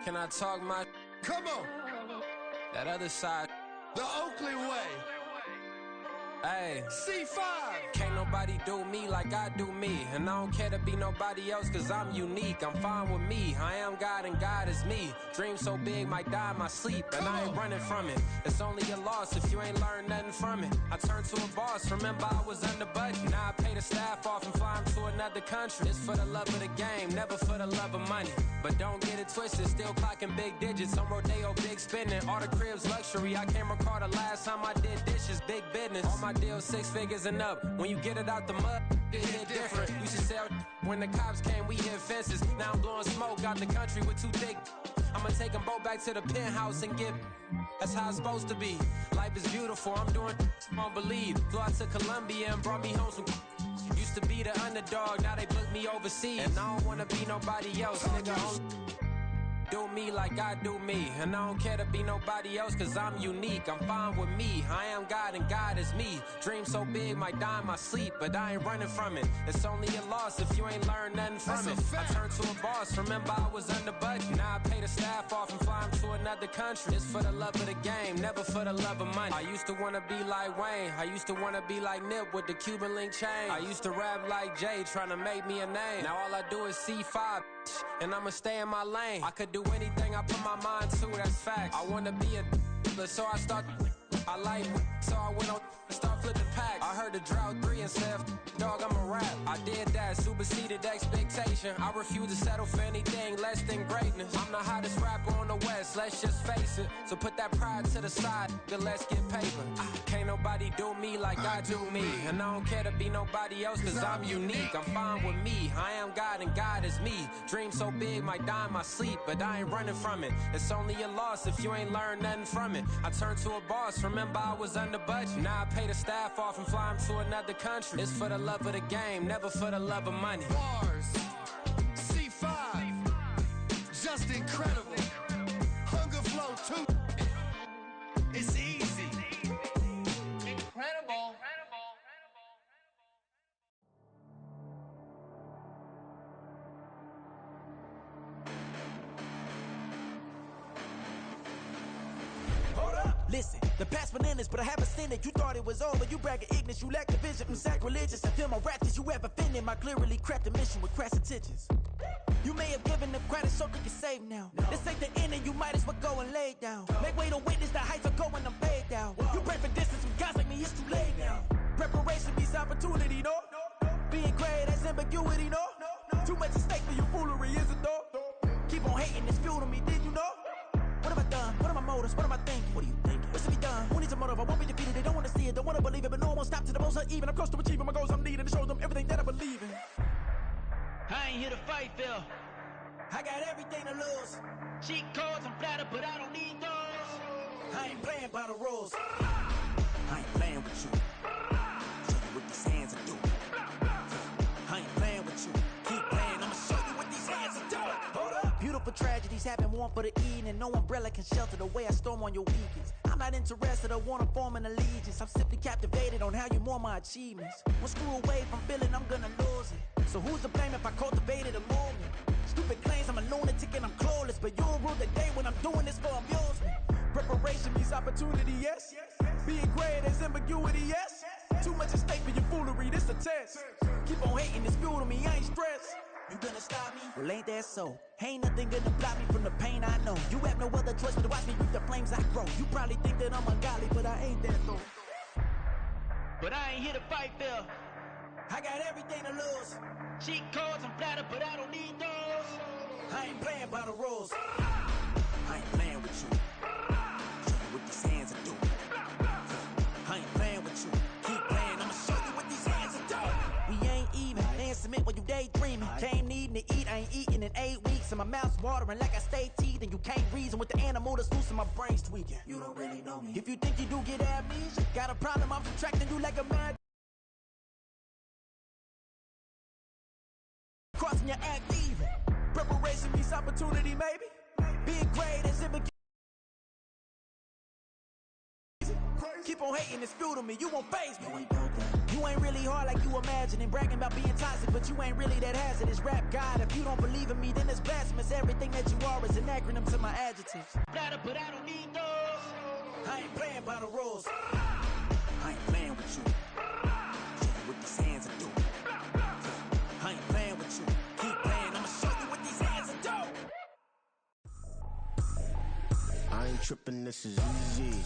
Can I talk my? Come on. That other side. The Oakley way. Hey. C5. Can't nobody do me like I do me. And I don't care to be nobody else cause I'm unique. I'm fine with me. I am God and God is me. Dream so big might die in my sleep. And I ain't running from it. It's only a loss if you ain't learned nothing from it. I turned to a boss. Remember I was under budget. Now I pay the staff off and fly them to another country. It's for the love of the game, never for the love of money. But don't get it twisted. Still clocking big digits. On Rodeo, big spending. All the cribs luxury. I can't recall the last time I did dishes. Big business. All my deals 6 figures and up. When you get it out the mud, it hit different. Used to sell when the cops came, we hit fences. Now I'm blowing smoke out the country with 2 thick. I'ma take them both back to the penthouse and get. That's how it's supposed to be. Life is beautiful, I'm doing you won't believe. Flew out to Colombia and brought me home some. Used to be the underdog, now they book me overseas. And I don't wanna be nobody else, nigga. Do me like I do me. And I don't care to be nobody else, cause I'm unique. I'm fine with me, I am God and God is me. Dream so big, might die in my sleep, but I ain't running from it. It's only a loss if you ain't learned nothing from it. I turned to a boss, remember I was under budget. Now I pay the staff off and fly them to another country. It's for the love of the game, never for the love of money. I used to wanna be like Wayne, I used to wanna be like Nip with the Cuban link chain. I used to rap like Jay, trying to make me a name. Now all I do is C5, and I'ma stay in my lane. I could do anything I put my mind to, that's facts. I wanna be a so I start. I like so I went on and start flipping packs. I heard the drought 3 and said, dog, I'm a rap. I did that, superseded expectation. I refuse to settle for anything less than greatness. I'm the hottest rapper on the West, let's just face it. So put that pride to the side, then let's get paper. Can't nobody do me like I do me. And I don't care to be nobody else, cause I'm unique. I'm fine with me, I am God and God is me. Dream so big, might die in my sleep, but I ain't running from it. It's only a loss if you ain't learned nothing from it. I turned to a boss, remember I was under budget. Now I pay the staff off and fly them to another country. It's for the love of the game, never for the love of money. Bars, C5, just incredible. Hunger flow too. It's easy. Incredible. Listen, the past bananas, but I haven't seen it. You thought it was over, you bragging ignorance, you lack the vision. I'm sacrilegious, I feel my wrath as you ever offended. My clearly crafted mission with crass intentions. You may have given them credit so they can save now. This ain't the end and you might as well go and lay down. Make way to witness the heights are going, I'm paid down. You pray for distance with guys like me, it's too late now. Preparation means opportunity, no? Being great, that's ambiguity, no? Too much at stake for your foolery, is it though? Keep on hating, it's fuel to me, did you know? What have I done? What are my motives? What am I thinking? What are you thinking? What's to be done? Who needs a motive? I won't be defeated. They don't want to see it, don't want to believe it, but no one will stop to the most uneven. I'm close to achieving my goals. I'm needing to show them everything that I believe in. I ain't here to fight, Phil. I got everything to lose. Cheat codes, I'm flattered, but I don't need those. I ain't playing by the rules. I ain't playing with you. Show you what these hands are doing. I ain't playing with you. Keep playing, I'ma show you what these hands are doing. Hold up. Beautiful tragedies happen, one for the eating, and no umbrella can shelter the way I storm on your weekends. I'm not interested, I wanna form an allegiance. I'm simply captivated on how you mourn my achievements. One screw away from feeling I'm gonna lose it. So who's to blame if I cultivated a movement? Stupid claims I'm a lunatic and I'm clueless, but you'll rule the day when I'm doing this for amusement. Preparation means opportunity, yes. Being great is ambiguity, yes. Too much at stake for your foolery, this a test. Keep on hating, it's fuel to me, I ain't stressed. You gonna stop me? Well, ain't that so? Ain't nothing gonna block me from the pain I know. You have no other choice but to watch me reap the flames I grow. You probably think that I'm ungodly, but I ain't that though. But I ain't here to fight, Phil. I got everything to lose. Cheat codes, I'm flattered, but I don't need those. I ain't playing by the rules. I ain't playing with you. Show you what these hands are doing. I ain't playing with you. Keep playing, I'ma show you what these hands are doing. We ain't even. They ain't submit when you daydreaming. Came needing to eat, I ain't eating in 8 weeks. And my mouth's watering like I stay teeth. And you can't reason with the animal that's loose and my brain's tweaking. You don't really know me. If you think you do get amnesia, got a problem, I'm subtracting you like a mad. Crossing your act even. Preparation means opportunity, maybe. Being great is ambiguity. Keep on hating, it's fuel to me, you won't faze me. You ain't really hard like you imagine. And bragging about being toxic, but you ain't really that hazardous. Rap God, if you don't believe in me, then it's blasphemous. Everything that you are is an acronym to my adjectives. Flattered, but I don't need those. I ain't playing by the rules. I ain't playing with you. Show you what these hands are doing. I ain't playing with you. Keep playing, I'ma show you what these hands are doing. I ain't tripping, this is easy.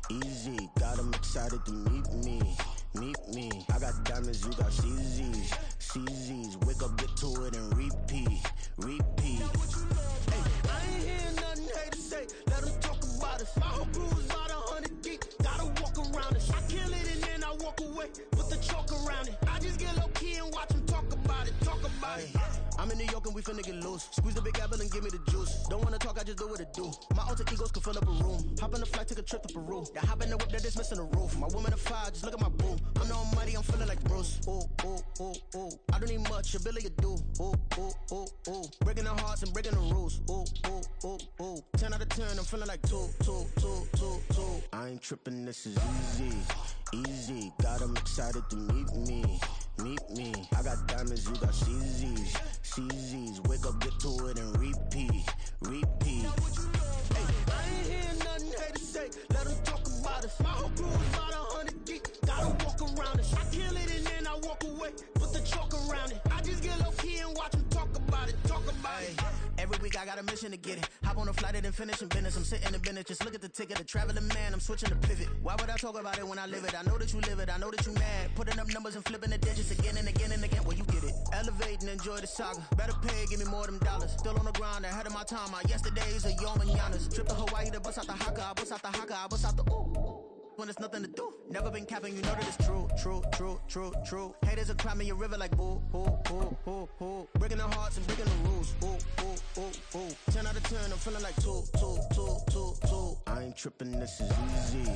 Easy, got 'em excited to meet me. Meet me. I got diamonds, you got CZs. CZs, wake up, get to it and repeat. Repeat. Hey, I ain't hearing nothing haters say. Let them talk about us. My whole crew is about 100 deep. Gotta walk around us. I kill it and then I walk away. Put the chalk around it. I just get low key and watch them talk about it. Talk about it. I'm in New York and we finna get loose. Squeeze the big apple and give me the juice. Don't wanna talk, I just do what it do. My alter egos can fill up a room. Hop on the flight, take a trip to Peru. That hop in the whip that is missing the roof. My woman a fire, just look at my boo. I'm no money, I'm feeling like Bruce. Ooh, ooh, ooh, ooh. I don't need much, ability to do. Ooh, ooh, ooh, ooh. Breaking the hearts and breaking the rules. Ooh, ooh, ooh, ooh. 10 out of 10, I'm feeling like 2, 2, 2, 2, 2. I ain't tripping, this is easy. Easy, got them excited to meet me. Meet me. I got diamonds, you got CZs. CZs, wake up, get to it and repeat. Repeat. Hey, I ain't hearing nothing hate to say. Let them talk about us. My whole crew is about 100 deep. Gotta walk around us. I kill it and then I walk away. Put the chalk around it. I just get low key and watch them talk about it. Talk about it. Every week I got a mission to get it. Hop on a flight and then finish in business. I'm sitting in business. Just look at the ticket. A traveling man. I'm switching the pivot. Why would I talk about it when I live it? I know that you live it. I know that you mad. Putting up numbers and flipping the digits again and again and again. Well, you get it. Elevate and enjoy the saga. Better pay, give me more than dollars. Still on the grind, ahead of my time. My yesterdays are your mananas. Trip to Hawaii to bust out the haka. I bust out the haka. I bust out the ooh. When there's nothing to do. Never been capping, you know that it's true, true, true, true, true. Haters are crying me a river like boo, boo, boo, boo, boo. Breaking the hearts and breaking the rules. Ooh, ooh, ooh, ooh. 10 out of 10, I'm feeling like 2, 2, 2, 2, 2. I ain't tripping, this is easy.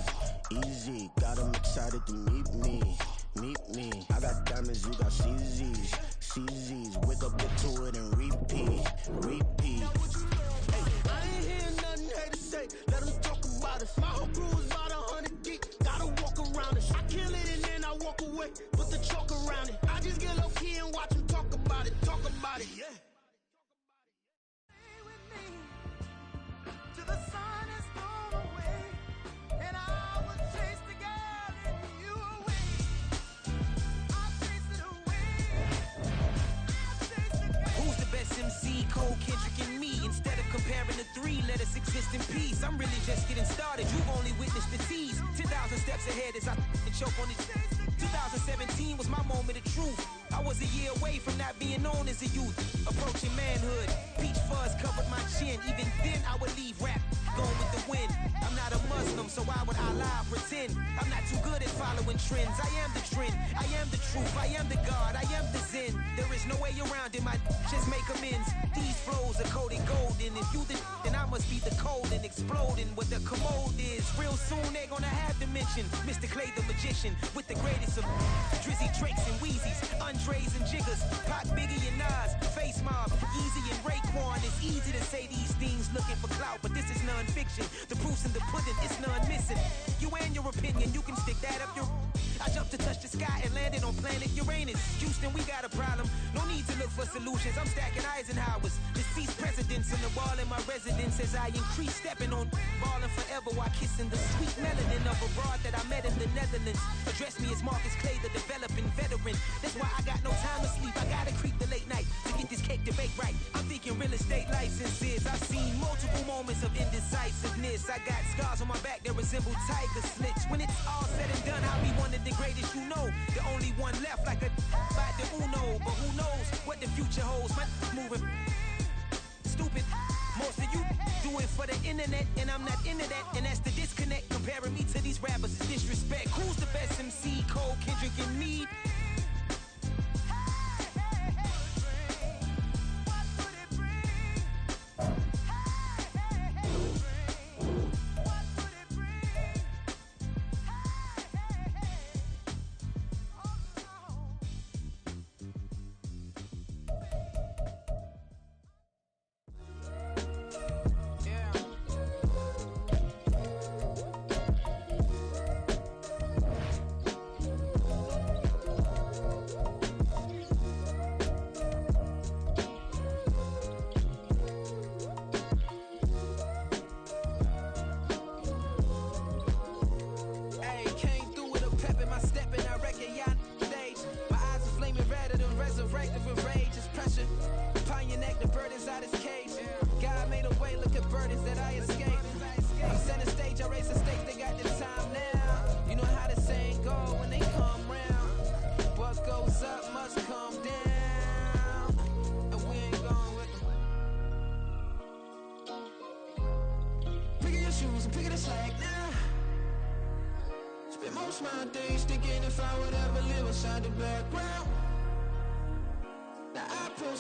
Easy, got them excited to meet me. Meet me. I got diamonds, you got CZs. CZs, wake up, get to it and repeat. Repeat. Hey, I ain't hearing nothing hate to say. Let them talk about us. My whole crew is about 100 deep. Gotta walk around us. I kill it and then I walk away. Put the chalk around it. I just get low key and watch them talk about it. Talk about it, yeah. Till the sun is gone away, and I will chase the girl in you away. I'll chase it away. I'll chase the girl. Who's the best MC? Cole, Kendrick, and me. Instead of comparing the three, let us exist in peace. I'm really just getting started. You've only witnessed the tease. 10,000 steps ahead as I choke on it. 2017 was my moment of truth. I was a year away from not being known as a youth. Approaching manhood, peach fuzz covered my chin. Even then I would leave rap, going with the wind. I'm not a Muslim, so why would I lie or pretend? I'm not too good at following trends. I am the trend, I am the truth, I am the God, I am the Zen. There is no way around it, my just make amends. These flows are coated golden. If you the then I must be the cold and exploding what the commode is. Real soon they gonna have to mention Mr. Clay the magician with the greatest of Drizzy, Drakes, and Wheezies, Andres and Jiggers, Pac, Biggie, and Nas, Face Mob, Easy and Raekwon. It's easy to say these things looking for clout, but this is non-fiction. The proof's in the pudding, it's none missing. You and your opinion, you can stick that up your... I jumped to touch the sky and landed on planet Uranus. Houston, we got a problem. No need to look for solutions. I'm stacking Eisenhowers. Deceased presidents in the wall in my residence as I increase stepping on ballin' forever while kissing the sweet melanin of a broad that I met in the Netherlands. Address me as Marcus Clay, the developing veteran. That's why I got no time to sleep. I gotta creep the late night to get this cake to bake right. I'm thinking real estate licenses. I've seen multiple moments of indecisiveness. I got scars on my back that resemble tiger slits. When it's all said and done, I'll be one of the greatest you know. The only one left like a by the Uno. But who knows what the future holds? My moving stupid. Most of you do it for the internet, and I'm not into that. And that's the disconnect. Comparing me to these rappers is disrespect. Who's the best MC? Cole, Kendrick, and me.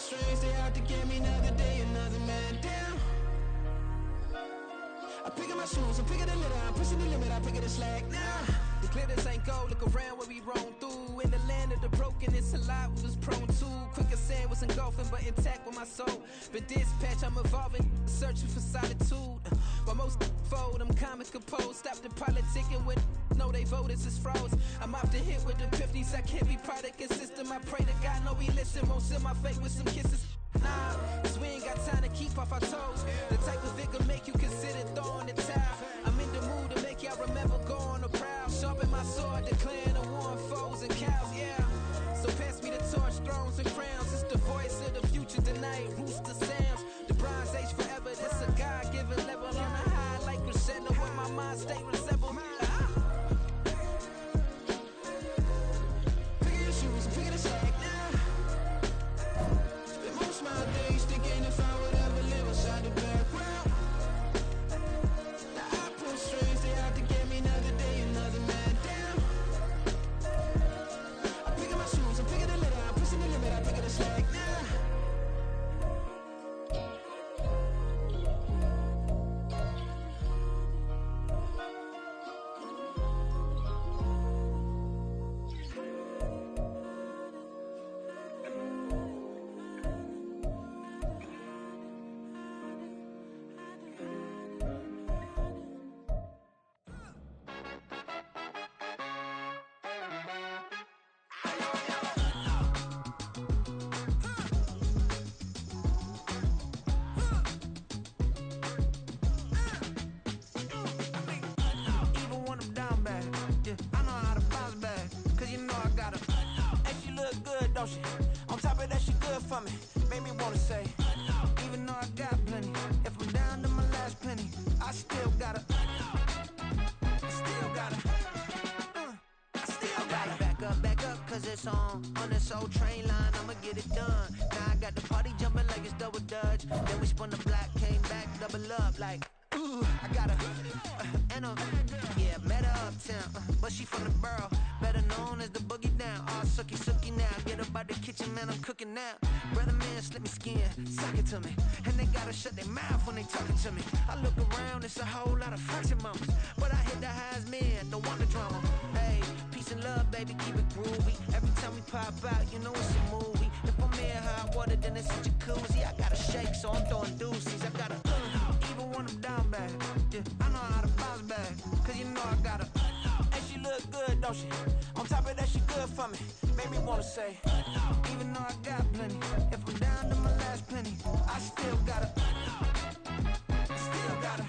strings, they out to get me another day, another man down. I pick up my shoes, I'm picking the litter, I'm pushing the limit, I pick up the slack now. The glitters ain't gold, look around where we roam through. In the land of the broken, it's a lot we was prone to. Quicker sand was engulfing, but intact with my soul. Been dispatched, I'm evolving, searching for solitude. While most fold, I'm comic composed. Stop the politicking with no, they voters is froze. I'm often hit with the 50s, I can't be product and system. I pray to God, no, we listen, won't seal my fate with some kisses. Nah, cause we ain't got time to keep off our toes. The type of it can make you consider throwing the towel. I'm in the mood to make y'all remember going to proud. Sharpen my sword, declaring the war on foes and cows, yeah. So pass me the torch, thrones and crowns. It's the voice of the future tonight, rooster sounds. The Bronze Age forever, this a God-given level. On a high like crescendo, when my mind stay resemble. Pick your shoes, pick the slack now. Spend most of my days thinking if I would ever live outside the background. Now I pull strings, they out to get me another day, another man down. I pick up my shoes, I'm picking the litter, I'm pushing the limit, I pick up the slack now. On top of that, she good for me. Made me wanna say, even though I got plenty, if I'm down to my last penny, I still gotta, back up, cause it's on this old train line, I'ma get it done. Now I got the party jumping like it's double dutch. Then we spun the block, came back, double up like, ooh, I got a, and a, yeah, met her uptown, but she from the borough, better known as the boogie down. All sookie now, get up out the kitchen, man, I'm cooking now. Brother man, slip me skin, suck it to me, and they gotta shut their mouth when they talking to me. I look around, it's a whole lot of fraction mamas, but I hit the highs, man, don't want the drama. Hey, peace and love, baby, keep it groovy. Every time we pop out, you know it's a movie. If I'm in hot water, then it's a jacuzzi. I gotta shake, so I'm throwing deuces. I gotta, even when I'm down bad, yeah, I know how to bounce back, cause you know I gotta. And she look good, don't she? On top of that, she good for me. Made me wanna say, even though I got plenty, if I'm down to my last penny, I still gotta, still gotta.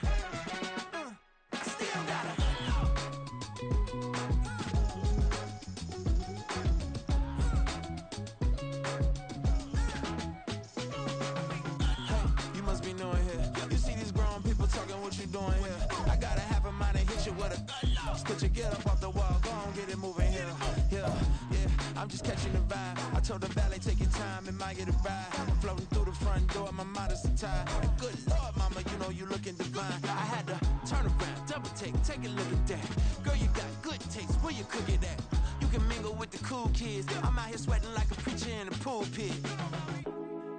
What you doing here? I got a half a mind to hit you with a could you get up off the wall? Go on, get it moving here. Yeah, I'm just catching the vibe. I told the ballet, take your time, it might get a ride. Floating through the front door, my modesty tied. And good Lord, mama, you know you looking divine. I had to turn around, double take a look at that. Girl, you got good taste, where you cook it at? You can mingle with the cool kids. I'm out here sweating like a preacher in a pulpit.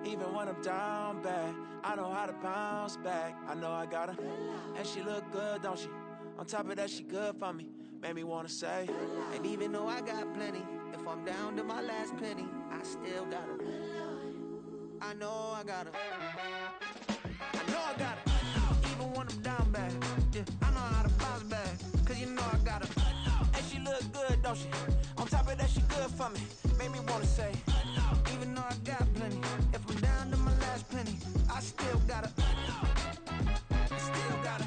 Even when I'm down bad, I know how to bounce back. I know I got her, and she look good, don't she? On top of that, she good for me. Made me wanna say, and even though I got plenty, if I'm down to my last penny, I still got her. I know I got her. I know I got her. Even when I'm down bad, yeah, I know how to bounce back, cause you know I got her. And she look good, don't she? On top of that, she good for me. Made me wanna say, even though I got plenty, if I'm down to my last penny, I still got her. Still got her.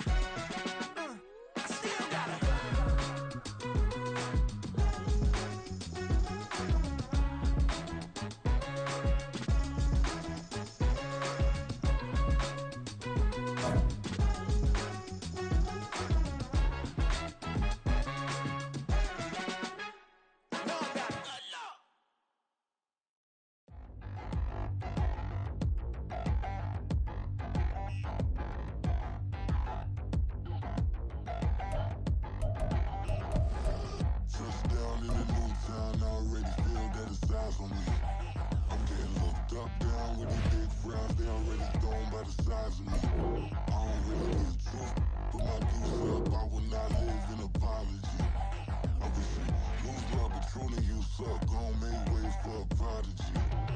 Already feel that it's eyes on me. I'm getting looked up, down with ways for a prodigy.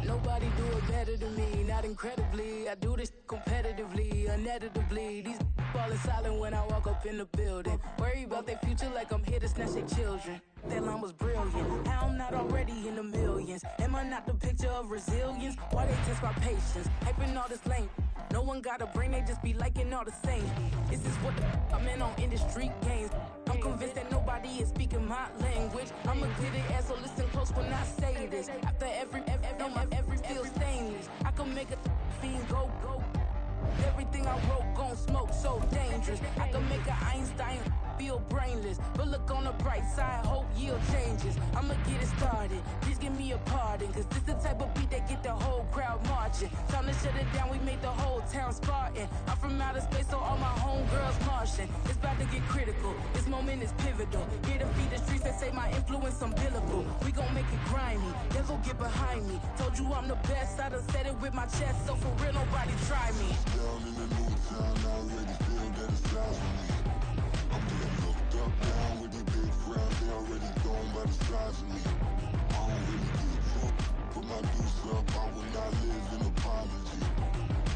Nobody do it better than me, not incredibly. I do this competitively, uneditably. These falling silent when I walk up in the building. Worry about their future like I'm here to snatch their children. That line was brilliant. How I'm not already in the millions? Am I not the picture of resilience? Why they test my patience? Hyping all this lame. No one got a brain, they just be liking all the same. This is what I'm in on industry games. I'm convinced that nobody is speaking my language. I'ma clear the air, so listen close when I say this. After every feel stainless. I can make a fiend go. Everything I wrote gon' smoke, so dangerous. I can make an Einstein feel brainless. But look on the bright side, hope yield changes. I'ma get it started, please give me a pardon. Cause this the type of beat that get the whole crowd marching. Time to shut it down, we made the whole town Spartan. I'm from outer space, so all my homegirls Martian. It's about to get critical, this moment is pivotal. Here to feed the streets that say my influence umbilical. We gon' make it grimy, never get behind me. Told you I'm the best, I done said it with my chest. So for real, nobody try me. Down in the new town, I already feel that it's size for me. I'm getting looked up, down with the big crowd, they already gone by the size of me. I don't really get fucked, put my deuce up, I will not live in apology.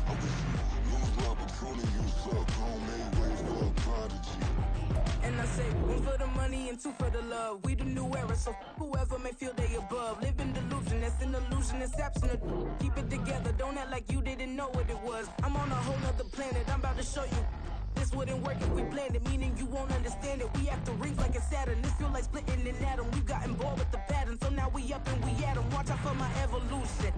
I wish you lose the opportunity, you suck, homemade ways for a prodigy. And I say, one for the money and two for the love. We the new era, so whoever may feel they above. Live in delusion, that's an illusion, it's absent. Keep it together, don't act like you didn't know what it was. I'm on a whole nother planet, I'm about to show you. This wouldn't work if we planned it, meaning you won't understand it. We have to rings like a Saturn, this feel like splitting an atom. We got involved with the pattern, so now we up and we at 'em. Watch out for my evolution,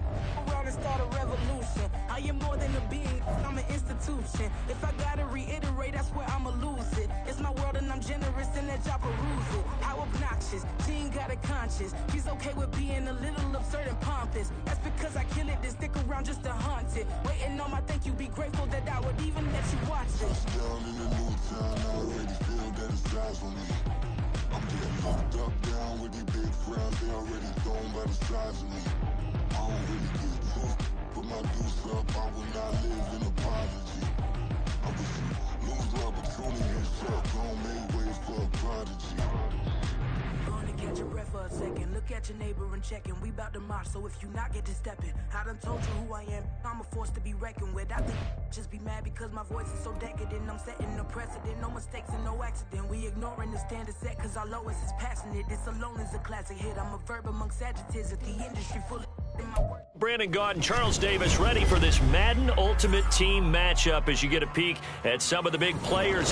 around and start a revolution. I am more than a being, I'm an institution. If I gotta reiterate, that's where I'ma lose it. It's my world and I'm generous and that y'all peruse it. How obnoxious, she ain't got a conscience. She's okay with being a little absurd and pompous. That's because I kill it, then stick around just to haunt it. Waiting on my thank you, be grateful that I would even let you watch it. Down in the new town, I already feel that it's size for me. I'm getting locked up, down with the big crowd, they already gone by the size of me. I don't really get fucked, put my deuce up, I will not live in apology. I wish you lose the opportunity, you suck, homemade ways for a prodigy. Gonna catch your breath for a second. Look at your neighbor and check him. We bout to march, so if you not get to stepping, I done told you who I am. I'm a force to be reckoned with. I think just be mad because my voice is so decadent. I'm setting a precedent, no mistakes and no accident. We ignoring the standard set cause our lowest is passionate. This alone is a classic hit. I'm a verb amongst adjectives. If the industry full of in my work. Brandon Gaudin and Charles Davis ready for this Madden Ultimate Team matchup as you get a peek at some of the big players.